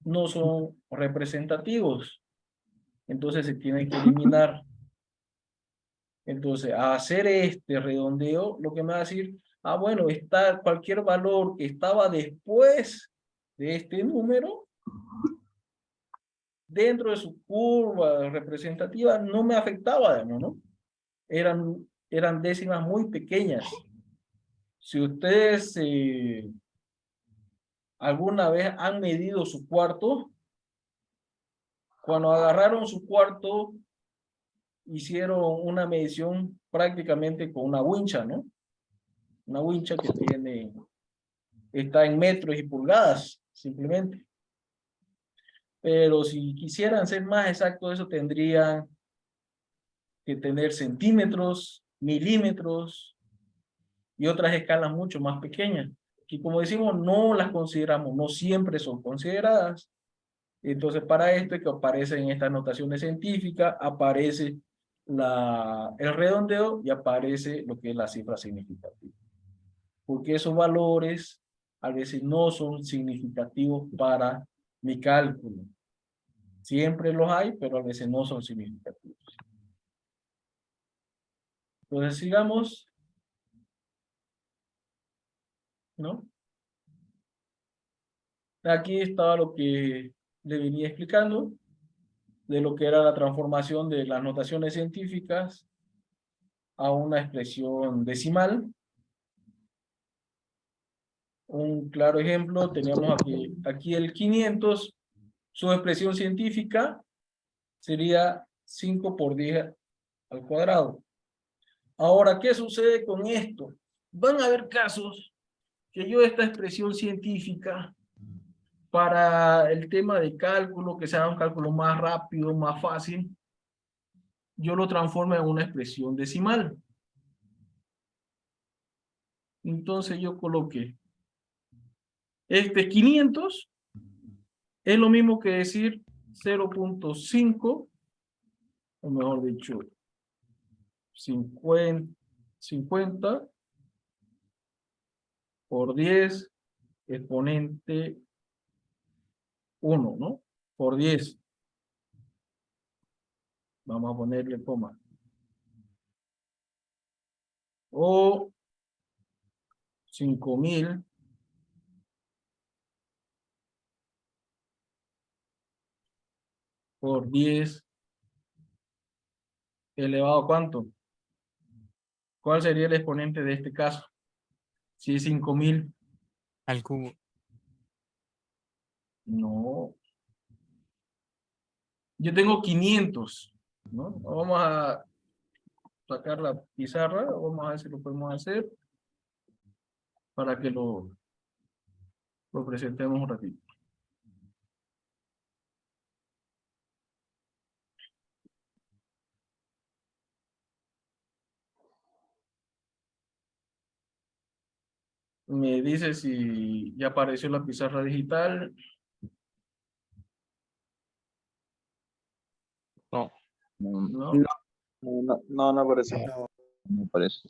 no son representativos, entonces se tienen que eliminar. Entonces, a hacer este redondeo, lo que me va a decir, ah, bueno, está cualquier valor que estaba después de este número, dentro de su curva representativa, no me afectaba, digamos, ¿no? Eran décimas muy pequeñas. Si ustedes alguna vez han medido su cuarto, cuando agarraron su cuarto, hicieron una medición prácticamente con una wincha, ¿no? Una wincha que está en metros y pulgadas, simplemente. Pero si quisieran ser más exactos, eso tendrían que tener centímetros, milímetros y otras escalas mucho más pequeñas. Y como decimos, no las consideramos, no siempre son consideradas. Entonces, para esto es que aparece en estas notaciones científicas, aparece el redondeo y aparece lo que es la cifra significativa. Porque esos valores a veces no son significativos para mi cálculo. Siempre los hay, pero a veces no son significativos. Entonces sigamos, ¿no? Aquí estaba lo que le venía explicando de lo que era la transformación de las notaciones científicas a una expresión decimal. Un claro ejemplo, teníamos aquí el 500, su expresión científica sería 5 por 10 al cuadrado. Ahora, ¿qué sucede con esto? Van a haber casos que yo esta expresión científica para el tema de cálculo, que sea un cálculo más rápido, más fácil, yo lo transformo en una expresión decimal. Entonces yo coloqué este 500 es lo mismo que decir 0.5, o mejor dicho, 50 por 10 exponente 1, ¿no? Por 10. Vamos a ponerle coma. O 5000 por 10 elevado a ¿cuánto? ¿Cuál sería el exponente de este caso? Si es 5000. Al cubo. No. Yo tengo 500, ¿no? Vamos a sacar la pizarra, vamos a ver si lo podemos hacer para que lo presentemos un ratito. Me dice si ya apareció la pizarra digital. No. No. No aparece. No aparece.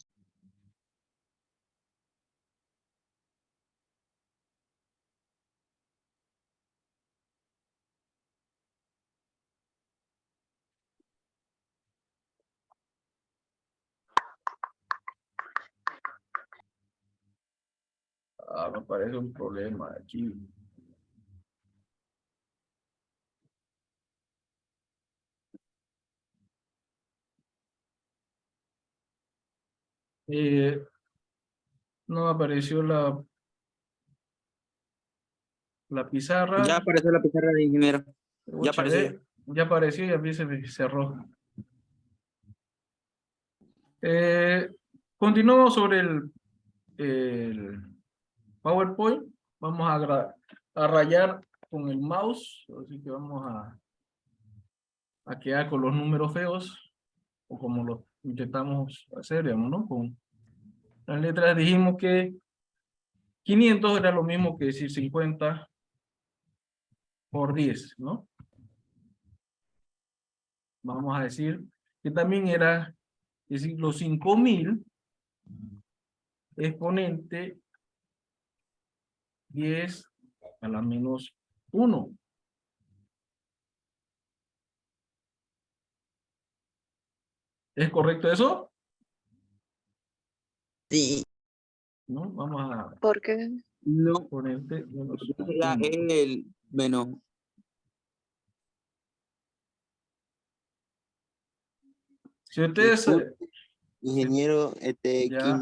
Me parece un problema aquí. No apareció la pizarra. Ya apareció la pizarra de ingeniero. Ya apareció. Ya apareció y a mí se me cerró. Continuamos sobre el PowerPoint. Vamos a rayar con el mouse, así que vamos a quedar con los números feos, o como lo intentamos hacer, digamos, ¿no? Con las letras dijimos que 500 era lo mismo que decir 50 por 10, ¿no? Vamos a decir que también era, es decir, los 5000 exponente 10 a la menos 1. ¿Es correcto eso? Sí. ¿No? Vamos a ¿Por qué? No. exponente menos La 1. el menos. Si ustedes... Disculpe, ingeniero, Ya.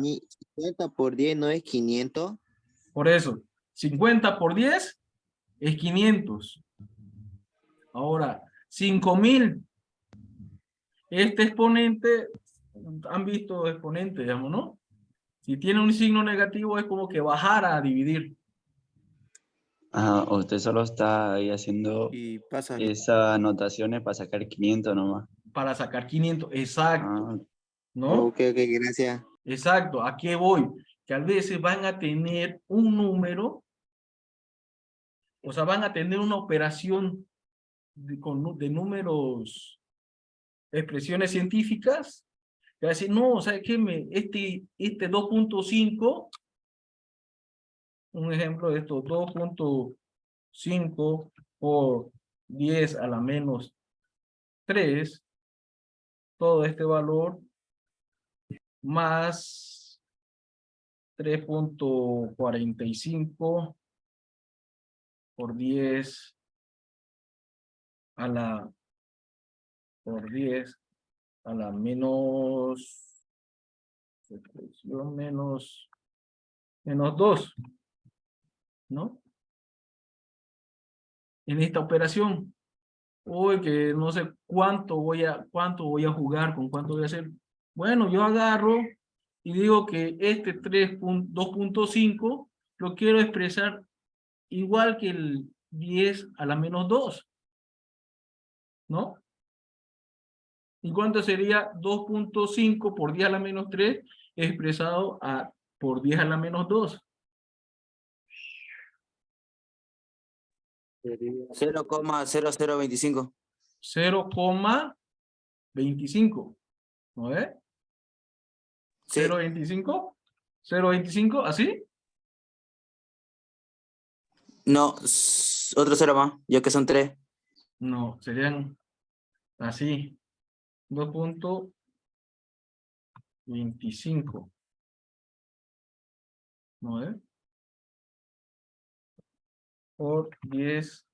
50 por 10 no es 500. Por eso, 50 por 10 es 500. Ahora, 5000. Este exponente, han visto exponente, digamos, ¿no? Si tiene un signo negativo es como que bajar a dividir. Ajá, usted solo está ahí haciendo Y pasa. esas anotaciones para sacar 500 nomás. Para sacar 500, exacto. Ah, ¿No? Ok, gracias. Exacto, ¿a qué voy? Que a veces van a tener un número, o sea, van a tener una operación de números, expresiones científicas, que va a decir, no, ¿sabes qué? Este 2.5, un ejemplo de esto, 2.5 por 10 a la menos 3, todo este valor más 3.45 por 10 a la menos menos 2, ¿no? En esta operación. Uy, que no sé cuánto voy a jugar, con cuánto voy a hacer. Bueno, yo agarro y digo que este 2.5 lo quiero expresar igual que el 10 a la menos 2, ¿no? ¿Y cuánto sería 2.5 por 10 a la menos 3 expresado por 10 a la menos 2? 0,0025. 0,25, ¿no ves? Sí. 0.25, 0.25, ¿así? No, otro 0 más, ya que son 3. No, serían así, 2.25, ¿no ves? Por 10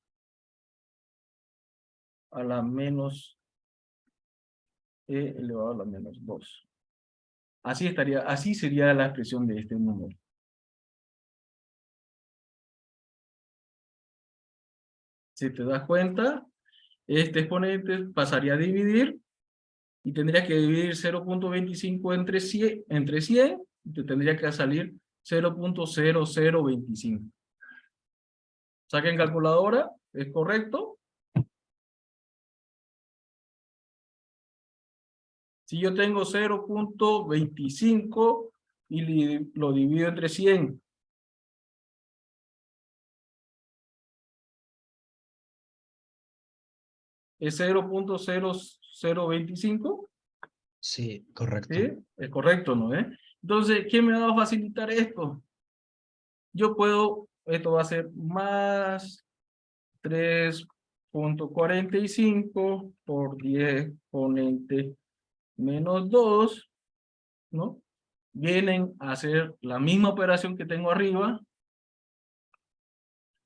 a la menos e elevado a la menos 2. Así sería la expresión de este número. Si te das cuenta, este exponente pasaría a dividir y tendría que dividir 0.25 entre 100 y te tendría que salir 0.0025. Saquen calculadora, ¿es correcto? Si yo tengo 0.25 y lo divido entre 100, ¿es 0.0025? Sí, correcto. ¿Sí? Es correcto, ¿no? Entonces, ¿qué me va a facilitar esto? Yo puedo, esto va a ser más 3.45 por 10 exponente menos 2, ¿no? Vienen a hacer la misma operación que tengo arriba.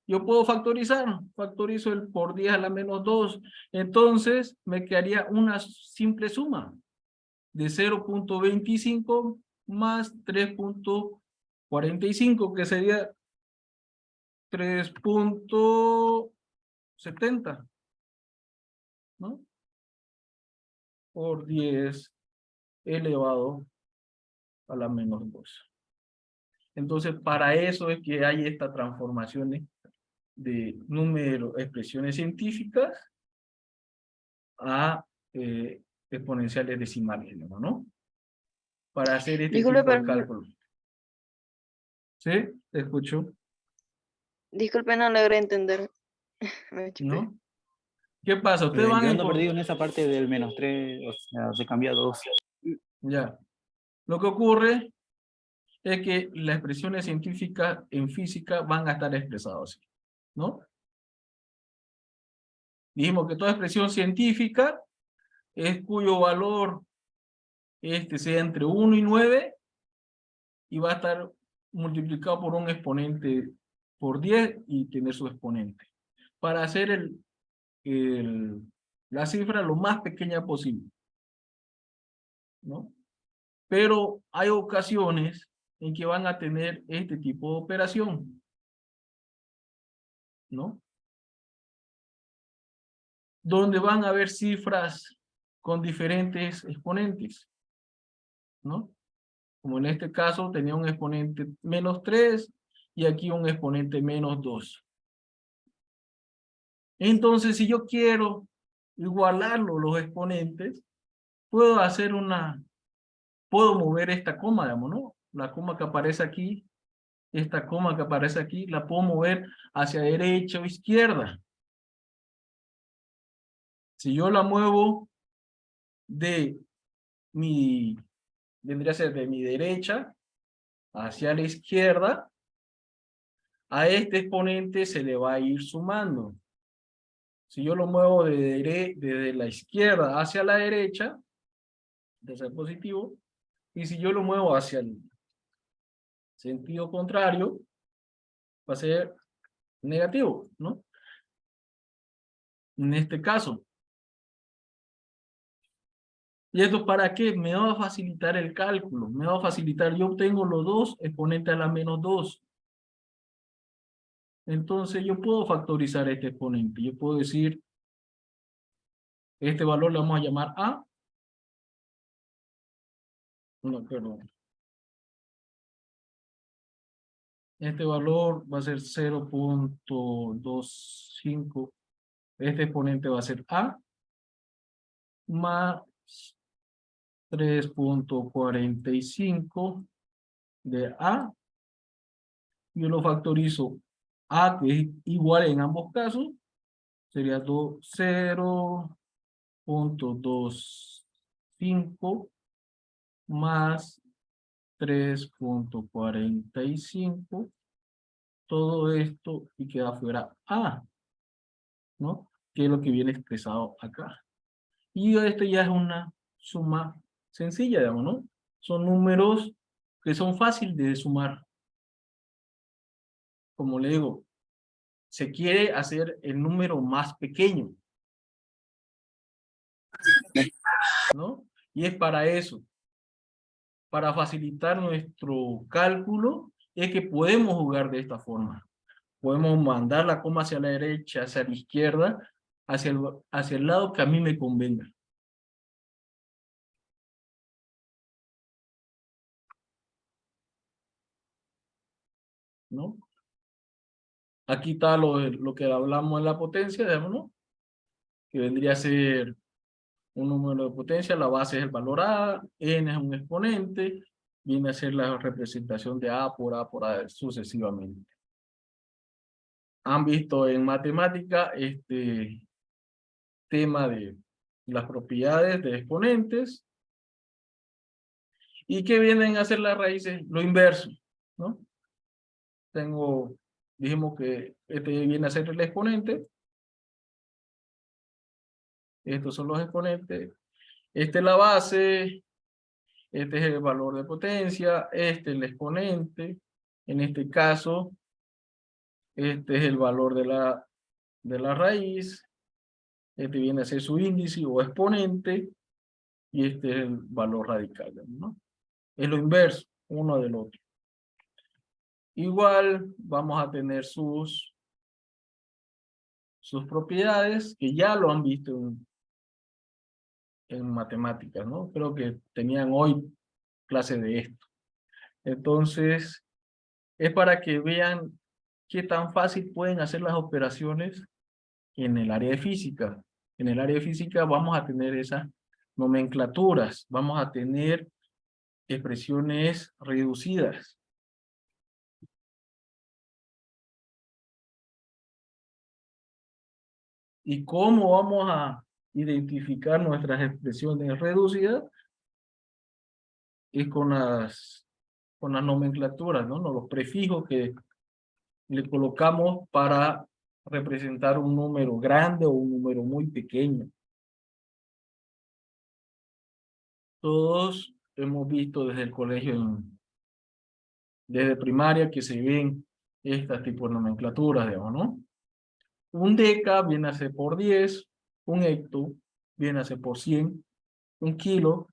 Yo puedo factorizo el por 10 a la menos 2. Entonces, me quedaría una simple suma de 0.25 más 3.45, que sería 3.70, ¿no? Por 10 elevado a la menos 2. Entonces, para eso es que hay estas transformaciones de números, expresiones científicas a exponenciales decimales, ¿no? Para hacer este Disculpe, tipo de pero cálculos. ¿Sí? Te escucho. disculpe, no logré entender. Me chupé. ¿No? ¿Qué pasa? Ustedes van Yo a ando encontrar... perdido en esa parte del menos 3, o sea, se cambia a 2. Ya. Lo que ocurre es que las expresiones científicas en física van a estar expresadas así, ¿no? Dijimos que toda expresión científica es cuyo valor sea entre 1 y 9 y va a estar multiplicado por un exponente por 10 y tener su exponente. Para hacer la cifra lo más pequeña posible, ¿no? Pero hay ocasiones en que van a tener este tipo de operación, ¿no? Donde van a haber cifras con diferentes exponentes, ¿no? Como en este caso tenía un exponente menos 3 y aquí un exponente menos 2. Entonces, si yo quiero igualarlo los exponentes, puedo mover esta coma, digamos, ¿no? La coma que aparece aquí, esta coma que aparece aquí, la puedo mover hacia derecha o izquierda. Si yo la muevo vendría a ser de mi derecha hacia la izquierda, a este exponente se le va a ir sumando. Si yo lo muevo desde la izquierda hacia la derecha, de ser positivo, Y si yo lo muevo hacia el sentido contrario, va a ser negativo, ¿no? En este caso. ¿Y esto para qué? Me va a facilitar el cálculo, me va a facilitar, yo obtengo los dos exponentes a la menos 2. Entonces yo puedo factorizar este exponente, yo puedo decir, este valor le vamos a llamar A. No, perdón. Este valor va a ser 0.25. Este exponente va a ser A más 3.45 de A. Yo lo factorizo A, que es igual en ambos casos, sería 0.25 más 3.45, todo esto y queda fuera A, ¿no? Que es lo que viene expresado acá. Y esto ya es una suma sencilla, digamos, ¿no? Son números que son fáciles de sumar. Como le digo, se quiere hacer el número más pequeño, ¿no? Y es para eso, para facilitar nuestro cálculo, es que podemos jugar de esta forma. Podemos mandar la coma hacia la derecha, hacia la izquierda, hacia el lado que a mí me convenga. ¿No? Aquí está lo que hablamos en la potencia, digamos, ¿no? Que vendría a ser un número de potencia, la base es el valor A, N es un exponente, viene a ser la representación de A por A sucesivamente. Han visto en matemática este tema de las propiedades de exponentes. ¿Y qué vienen a hacer las raíces? Lo inverso, ¿no? Dijimos que este viene a ser el exponente. Estos son los exponentes. Esta es la base. Este es el valor de potencia. Este es el exponente. En este caso, este es el valor de la raíz. Este viene a ser su índice o exponente. Y este es el valor radical, ¿no? Es lo inverso, uno del otro. Igual vamos a tener sus propiedades, que ya lo han visto en matemáticas, ¿no? Creo que tenían hoy clase de esto. Entonces, es para que vean qué tan fácil pueden hacer las operaciones en el área de física. En el área de física vamos a tener esas nomenclaturas, vamos a tener expresiones reducidas. ¿Y cómo vamos a identificar nuestras expresiones reducidas? Es con las nomenclaturas, ¿no? Los prefijos que le colocamos para representar un número grande o un número muy pequeño. Todos hemos visto desde el colegio, desde primaria, que se ven este tipo de nomenclaturas, digamos, ¿no? Un deca viene a ser por 10, un hecto viene a ser por 100, un kilo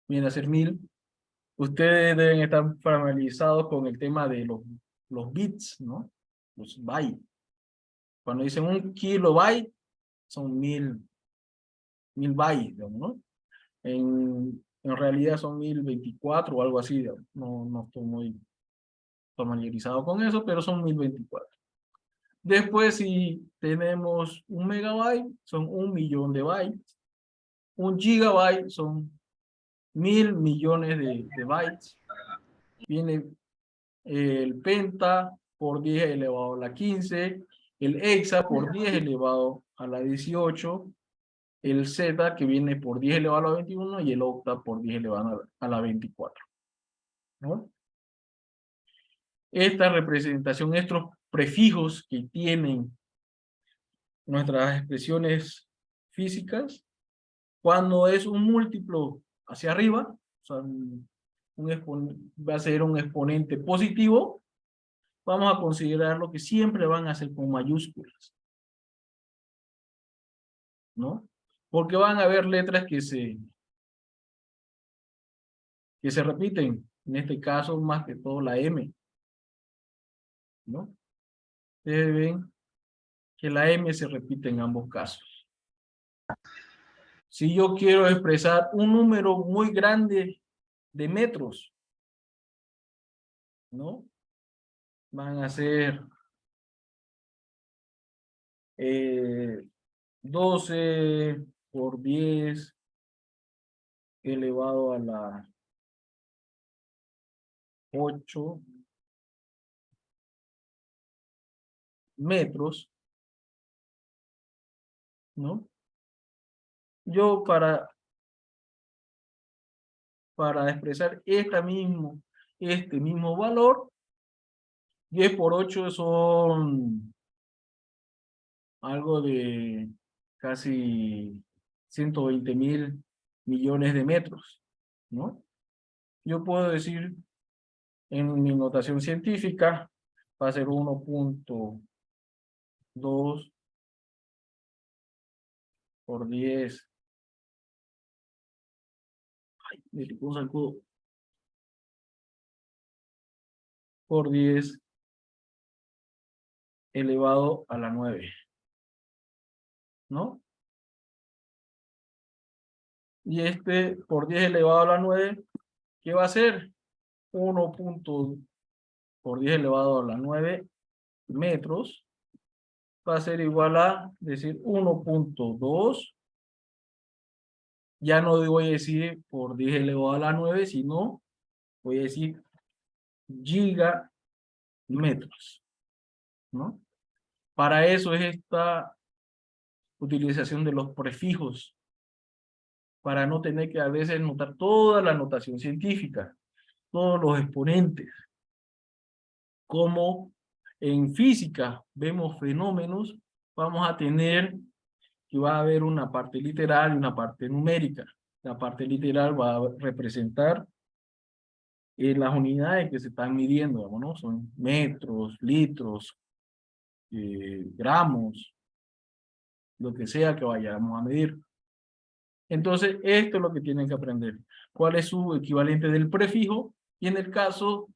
viene a ser 1000. Ustedes deben estar familiarizados con el tema de los bits, ¿no? Los bytes. Cuando dicen un kilobyte, son 1000 bytes, digamos, ¿no? En realidad son 1024 o algo así, digamos. No estoy muy familiarizado con eso, pero son 1024. Después, si tenemos un megabyte, son 1.000.000 de bytes. Un gigabyte son 1000 millones de bytes. Viene el penta por 10 elevado a la 15, el hexa por 10 elevado a la 18, el zeta que viene por 10 elevado a la 21 y el octa por 10 elevado a la 24. ¿No? Esta representación, estos prefijos que tienen nuestras expresiones físicas, cuando es un múltiplo hacia arriba, o sea, un va a ser un exponente positivo, vamos a considerarlo que siempre van a ser con mayúsculas, ¿no? Porque van a haber letras que se repiten, en este caso más que todo la M, ¿no? Ustedes ven que la M se repite en ambos casos. Si yo quiero expresar un número muy grande de metros, ¿no? Van a ser 12 por 10 elevado a la 8 metros, ¿no? Yo para expresar este mismo valor, 10 por 8 son algo de casi 120.000 millones de metros, ¿no? Yo puedo decir en mi notación científica va a ser 1.2 por 10. Ay, me puse el codo. Por 10 elevado a la 9, ¿no? Y este por 10 elevado a la 9, ¿qué va a ser? 1 por 10 elevado a la 9 metros va a ser igual a decir 1.2. Ya no voy a decir por 10 elevado a la 9, sino voy a decir gigametros, ¿no? Para eso es esta utilización de los prefijos, para no tener que a veces notar toda la notación científica, todos los exponentes. Como en física vemos fenómenos, vamos a tener que va a haber una parte literal y una parte numérica. La parte literal va a representar las unidades que se están midiendo, ¿no? Son metros, litros, gramos, lo que sea que vayamos a medir. Entonces, esto es lo que tienen que aprender. ¿Cuál es su equivalente del prefijo? Y en el caso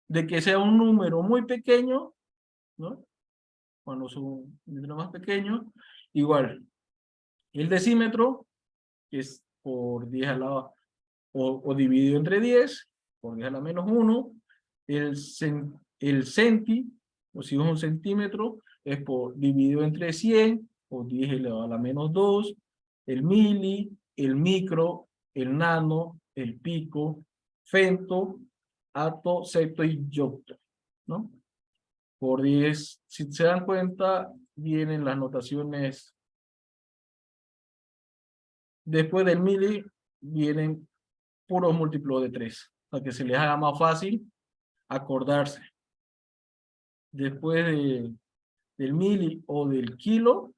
de que sea un número muy pequeño, ¿no? Cuando son un número más pequeño, igual. El decímetro, que es por 10 a la, o dividido entre 10, por 10 a la menos 1. El centi, o si es un centímetro, es por dividido entre 100, o 10 elevado a la menos 2. El mili, el micro, el nano, el pico, femto, ato, septo y yocto, ¿no? Por 10, si se dan cuenta, vienen las notaciones. Después del mili, vienen puros múltiplos de 3, para que se les haga más fácil acordarse. Después del mili o del kilo,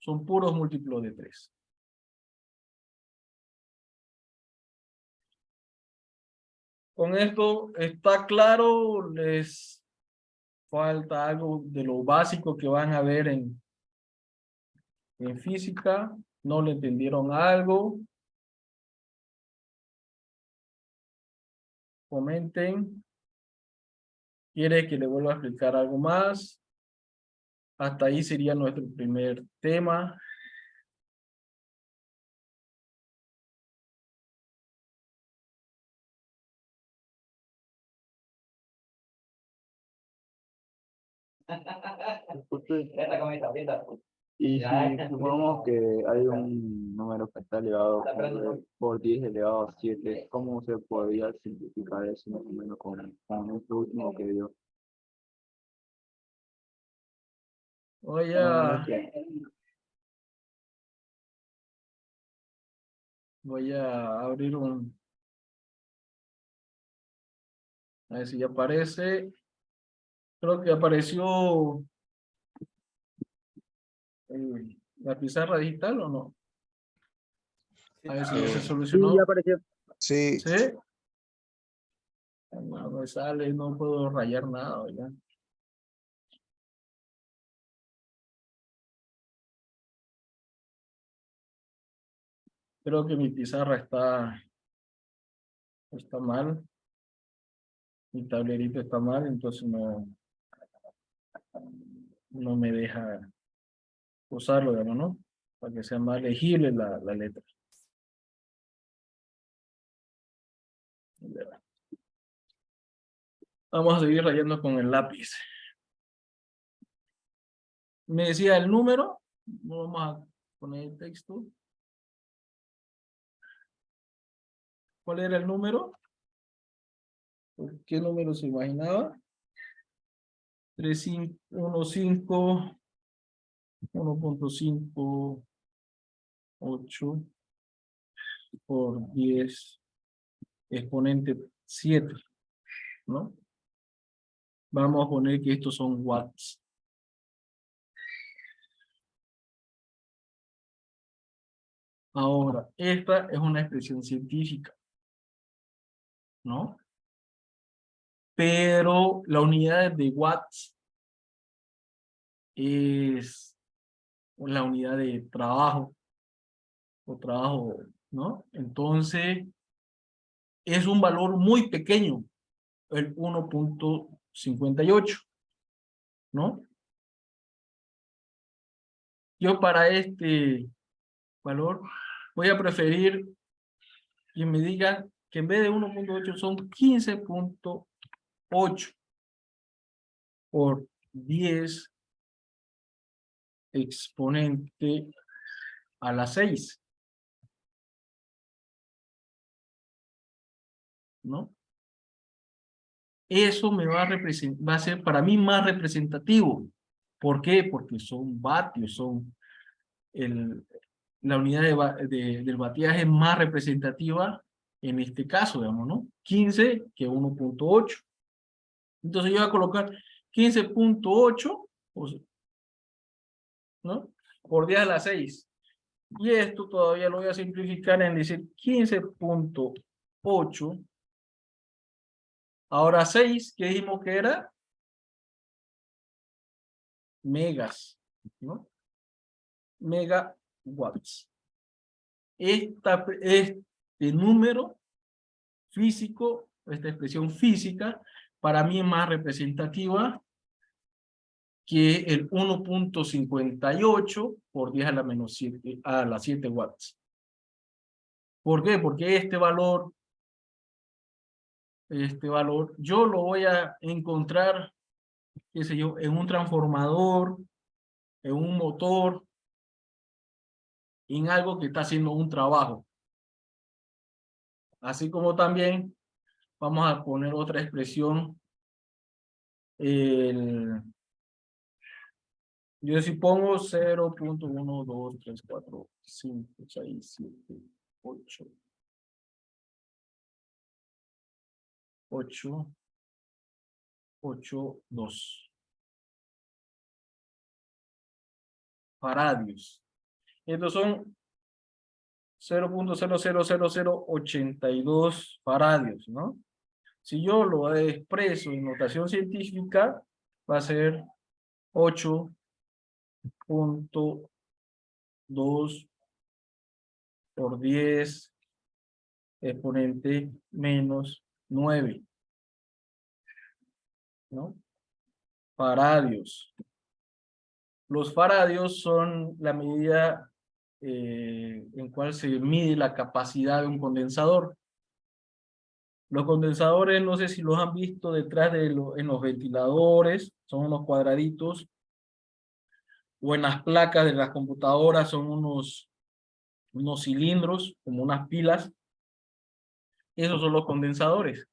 son puros múltiplos de 3. Con esto está claro, les falta algo de lo básico que van a ver en física, no le entendieron algo. Comenten. ¿Quiere que le vuelva a explicar algo más? Hasta ahí sería nuestro primer tema. Y si supongamos que hay un número que está elevado por 10 elevado a 7, ¿cómo se podría simplificar eso más o menos con esto último que dio? Voy a abrir un... A ver si ya aparece. Creo que apareció la pizarra digital, ¿o no? A ver si ya se solucionó. Sí, ya apareció. Sí. ¿Sí? No me sale, no puedo rayar nada, ¿verdad? Creo que mi pizarra está mal. Mi tablerito está mal, entonces no me deja usarlo, digamos, ¿no? Para que sea más legible la letra. Vamos a seguir rayando con el lápiz. Me decía el número. No vamos a poner el texto. ¿Cuál era el número? ¿Qué número se imaginaba? 1.58 por 10 exponente 7, ¿no? Vamos a poner que estos son watts. Ahora, esta es una expresión científica, ¿no? Pero la unidad de watts es la unidad de trabajo, ¿no? Entonces, es un valor muy pequeño, el 1.58, ¿no? Yo para este valor voy a preferir que me diga que en vez de 1.8 son 15.8 por 10 exponente a la 6, ¿no? Eso me va a ser para mí más representativo. ¿Por qué? Porque son vatios, son la unidad del batiaje más representativa en este caso, digamos, ¿no? 15 que 1.8. Entonces yo voy a colocar 15.8, ¿no? Por 10 a la 6. Y esto todavía lo voy a simplificar en decir 15.8. Ahora 6, ¿qué dijimos que era? Megas, ¿no? Megawatts. Este número físico, esta expresión física, para mí es más representativa que el 1.58 por 10 a la menos 7, a las 7 watts. ¿Por qué? Porque este valor, yo lo voy a encontrar, qué sé yo, en un transformador, en un motor, en algo que está haciendo un trabajo. Así como también vamos a poner otra expresión. Yo si pongo 0.1, 2, 3, 4, 5, 6, 7, 8, 2 faradios. Estos son 0.000082 faradios, ¿no? Si yo lo expreso en notación científica, va a ser 8.2 por 10 exponente menos 9, ¿no? Faradios. Los faradios son la medida en cual se mide la capacidad de un condensador. Los condensadores, no sé si los han visto detrás en los ventiladores, son unos cuadraditos, o en las placas de las computadoras son unos cilindros, como unas pilas. Esos son los condensadores.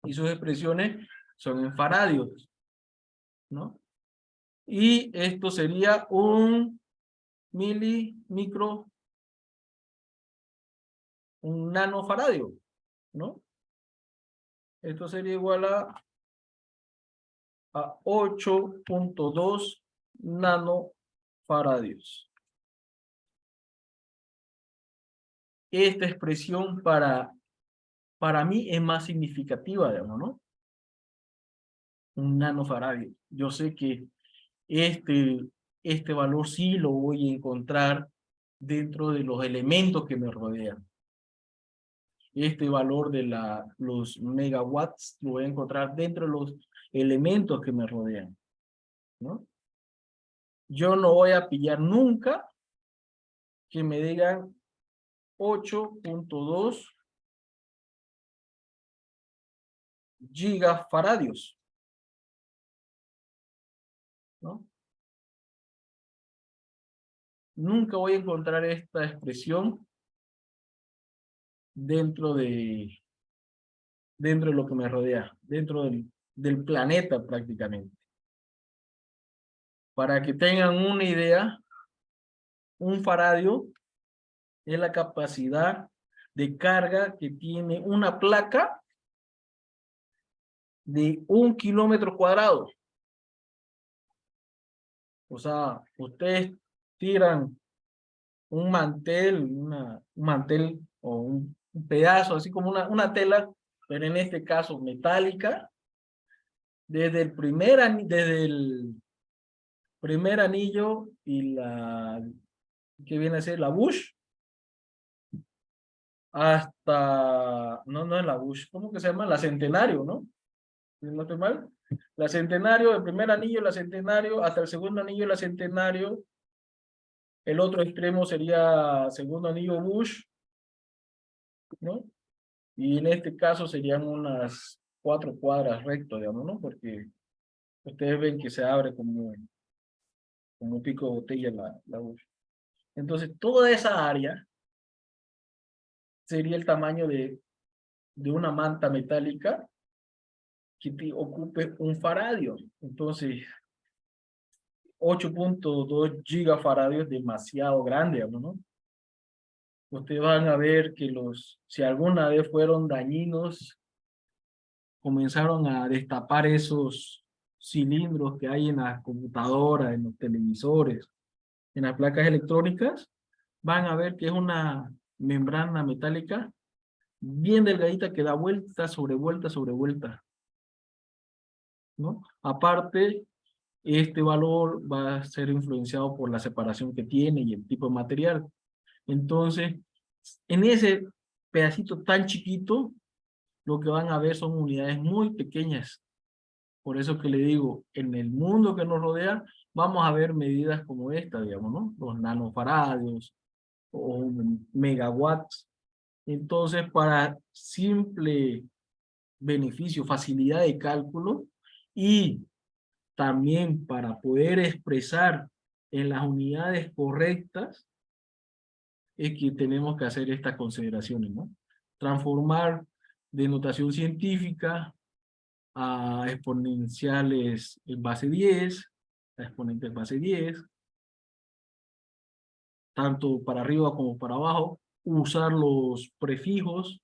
Y sus expresiones son en faradios, ¿no? Y esto sería un un nanofaradio, ¿no? Esto sería igual a 8.2 nanofaradios. Esta expresión para para mí es más significativa, digamos, ¿no? Un nanofaradio. Yo sé que este valor sí lo voy a encontrar dentro de los elementos que me rodean. Este valor de los megawatts lo voy a encontrar dentro de los elementos que me rodean, ¿no? Yo no voy a pillar nunca que me digan 8.2 gigafaradios, ¿no? Nunca voy a encontrar esta expresión dentro de lo que me rodea, dentro del planeta prácticamente. Para que tengan una idea, un faradio es la capacidad de carga que tiene una placa de 1 kilómetro cuadrado. O sea, ustedes tiran un mantel, un mantel o un pedazo, así como una tela, pero en este caso metálica, desde el primer anillo y que viene a ser la Bush, hasta, no es la Bush, ¿cómo que se llama? La Centenario, ¿no? Si no estoy mal. La Centenario, el primer anillo, la Centenario, hasta el segundo anillo, la Centenario. El otro extremo sería segundo anillo Bush, ¿no? Y en este caso serían unas 4 cuadras recto, digamos, ¿no? Porque ustedes ven que se abre como un pico de botella la Bush. Entonces, toda esa área sería el tamaño de una manta metálica que ocupe un faradio. Entonces, 8.2 gigafaradios es demasiado grande, ¿no? Ustedes van a ver que si alguna vez fueron dañinos, comenzaron a destapar esos cilindros que hay en las computadoras, en los televisores, en las placas electrónicas, van a ver que es una membrana metálica bien delgadita que da vuelta sobre vuelta sobre vuelta, ¿no? Aparte, este valor va a ser influenciado por la separación que tiene y el tipo de material. Entonces, en ese pedacito tan chiquito, lo que van a ver son unidades muy pequeñas. Por eso que le digo, en el mundo que nos rodea, vamos a ver medidas como esta, digamos, ¿no? Los nanofaradios o megawatts. Entonces, para simple beneficio, facilidad de cálculo y también para poder expresar en las unidades correctas, es que tenemos que hacer estas consideraciones, ¿no? Transformar de notación científica a exponenciales en base 10, a exponentes base 10, tanto para arriba como para abajo, usar los prefijos,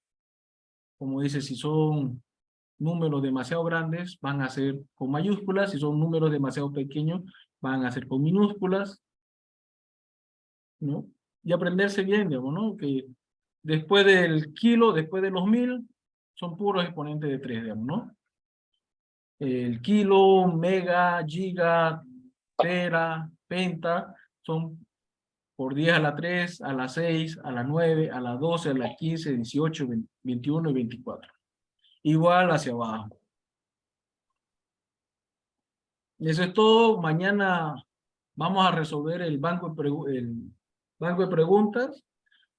como dice, si son números demasiado grandes, van a ser con mayúsculas, si son números demasiado pequeños, van a ser con minúsculas, ¿no? Y aprenderse bien, digamos, ¿no? Que después del kilo, después de los 1000, son puros exponentes de 3, digamos, ¿no? El kilo, mega, giga, tera, penta, son por 10 a la 3, a la 6, a la 9, a la 12, a la 15, 18, 21 y 24. Igual hacia abajo. Eso es todo. Mañana vamos a resolver el banco de preguntas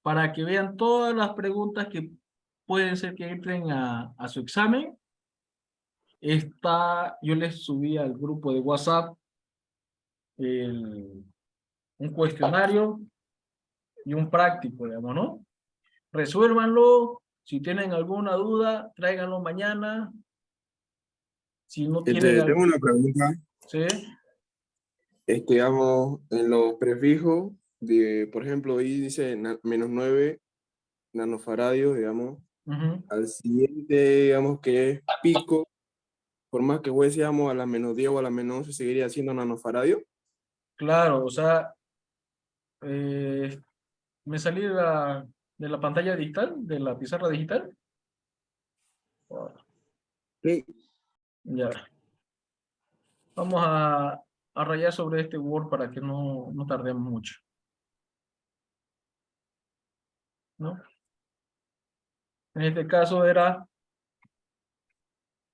para que vean todas las preguntas que pueden ser que entren a su examen. Yo les subí al grupo de WhatsApp un cuestionario y un práctico, digamos, ¿no? Resuélvanlo. Si tienen alguna duda, tráiganlo mañana. Si no tienen... Tengo una pregunta. ¿Sí? Digamos, en los prefijos, por ejemplo, ahí dice menos 9 nanofaradios, digamos. Al siguiente, digamos, que es pico, por más que fuésemos a la menos 10 o a la menos 11, seguiría siendo nanofaradio. Claro, o sea, me salí de la pantalla digital, de la pizarra digital. Ya. Vamos a rayar sobre este Word para que no tardemos mucho. ¿No? En este caso era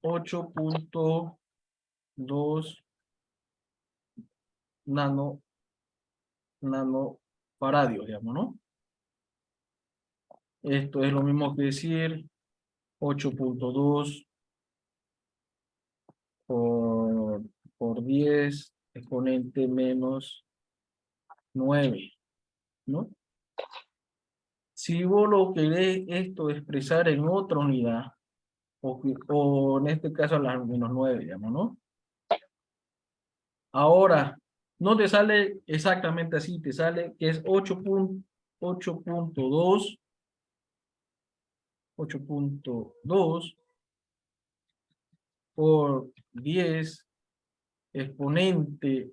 8.2 nanofaradios, digamos, ¿no? Esto es lo mismo que decir 8.2 por 10 exponente menos 9, ¿no? Si vos lo querés esto expresar en otra unidad, o en este caso a las menos 9, digamos, ¿no? Ahora, no te sale exactamente así, te sale que es 8.2 por 10 exponente,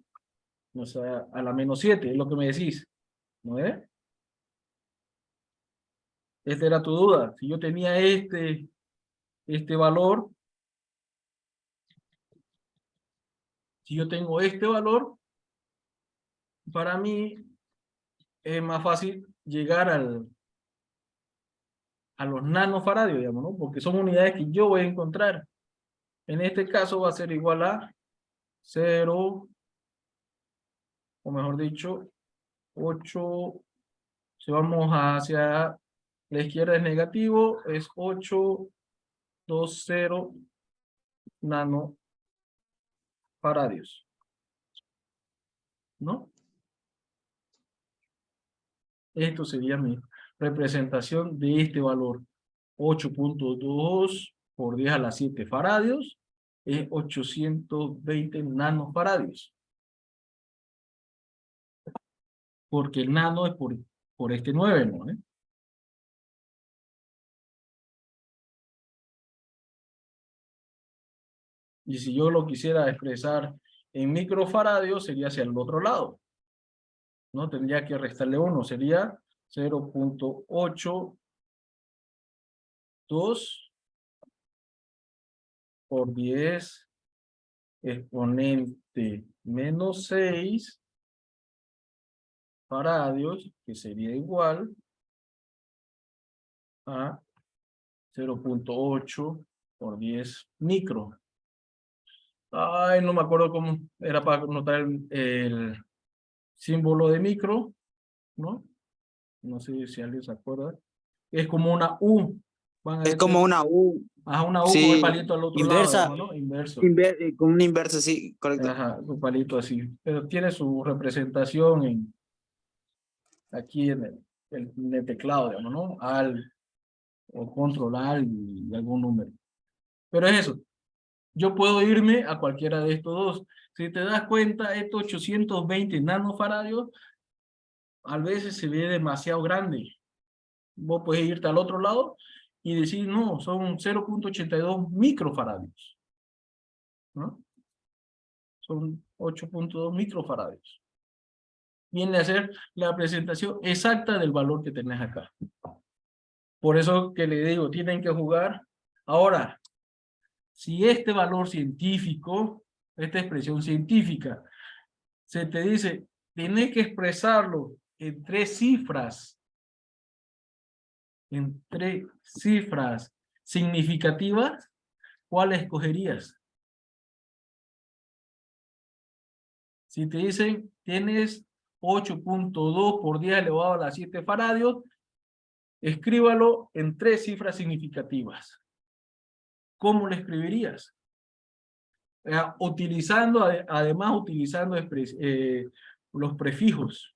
o sea, a la menos 7, es lo que me decís, ¿no es? Esta era tu duda. Si yo tenía este valor, si yo tengo este valor, para mí es más fácil llegar a los nanofaradios, digamos, ¿no? Porque son unidades que yo voy a encontrar. En este caso va a ser igual a 0, o mejor dicho, 8, si vamos hacia la izquierda es negativo, es 820 nanofaradios, ¿no? Esto sería mi representación de este valor. 8.2 por 10 a la 7 faradios es 820 nanofaradios. Porque el nano es por este 9, ¿no? Y si yo lo quisiera expresar en microfaradios, sería hacia el otro lado. ¿No? Tendría que restarle 1, sería 0.82 por 10 exponente menos 6 faradios, que sería igual a 0.8 por 10 micro. Ay, no me acuerdo cómo era para notar el símbolo de micro, ¿no? No sé si alguien se acuerda. Es como una U. Van a Es ver como que- una U. Ajá, una U con el Sí, palito al otro inversa. lado, ¿no? Inverso. Con una inversa, sí, correcto. Ajá, un palito así. Pero tiene su representación aquí en el teclado, digamos, ¿no? Al o control al y algún número. Pero es eso. Yo puedo irme a cualquiera de estos dos. Si te das cuenta, estos 820 nanofaradios a veces se ve demasiado grande. Vos puedes irte al otro lado y decir, no, son 0.82 microfaradios, ¿no? Son 8.2 microfaradios. Viene a ser la presentación exacta del valor que tenés acá. Por eso que le digo, tienen que jugar. Ahora, si este valor científico, esta expresión científica, se te dice, tenés que expresarlo en 3 cifras, significativas, ¿cuál escogerías? Si te dicen, tienes 8.2 por 10 elevado a la 7 faradios, escríbalo en 3 cifras significativas. ¿Cómo lo escribirías? Además utilizando los prefijos.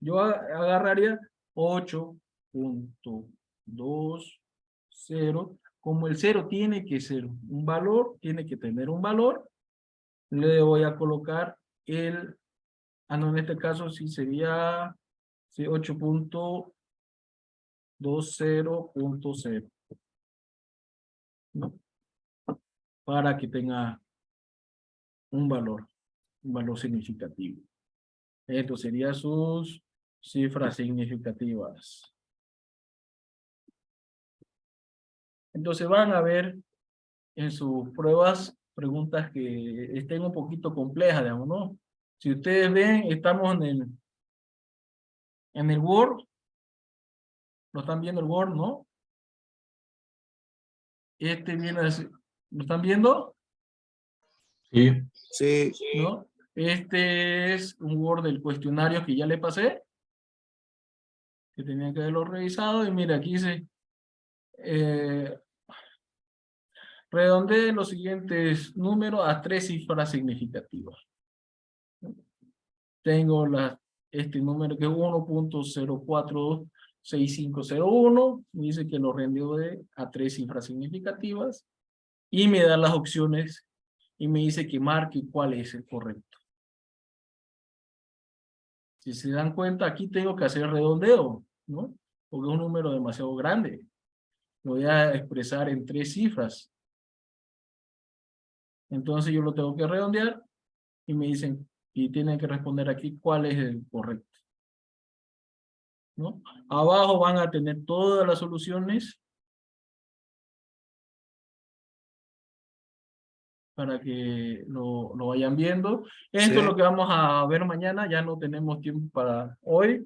Yo agarraría 8.20. Como el 0 tiene que ser un valor, tiene que tener un valor, le voy a colocar en este caso sí sería 8.20.0, ¿no? Para que tenga un valor significativo. Esto serían sus cifras significativas. Entonces van a ver en sus pruebas preguntas que estén un poquito complejas, digamos, ¿no? Si ustedes ven, estamos en el Word. ¿Lo están viendo el Word, no? Este viene así. ¿Lo están viendo? Sí. Sí. ¿No? Este es un Word del cuestionario que ya le pasé, que tenían que haberlo revisado, y mira, aquí dice, redondee los siguientes números a 3 cifras significativas. Tengo este número que es 1.046501, me dice que lo redondee a 3 cifras significativas, y me da las opciones, y me dice que marque cuál es el correcto. Si se dan cuenta, aquí tengo que hacer redondeo, ¿no? Porque es un número demasiado grande. Lo voy a expresar en 3 cifras. Entonces yo lo tengo que redondear y me dicen, y tienen que responder aquí cuál es el correcto, ¿no? Abajo van a tener todas las soluciones para que lo vayan viendo. Esto es lo que vamos a ver mañana, ya no tenemos tiempo para hoy.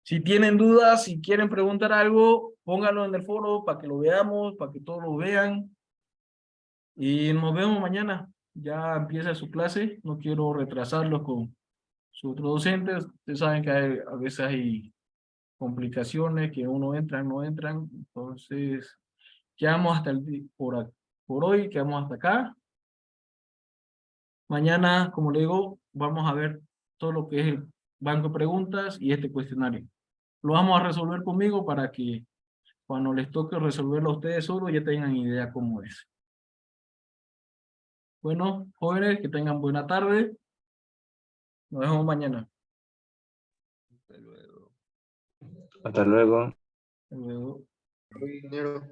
Si tienen dudas, si quieren preguntar algo, pónganlo en el foro para que lo veamos, para que todos lo vean. Y nos vemos mañana. Ya empieza su clase, no quiero retrasarlos con su otro docente. Ustedes saben que a veces hay complicaciones, que uno entra, no entran. Entonces, quedamos hasta por hoy, quedamos hasta acá. Mañana, como le digo, vamos a ver todo lo que es el banco de preguntas y este cuestionario. Lo vamos a resolver conmigo para que cuando les toque resolverlo a ustedes solo ya tengan idea cómo es. Bueno, jóvenes, que tengan buena tarde. Nos vemos mañana. Hasta luego. Hasta luego. Hasta luego. Dinero.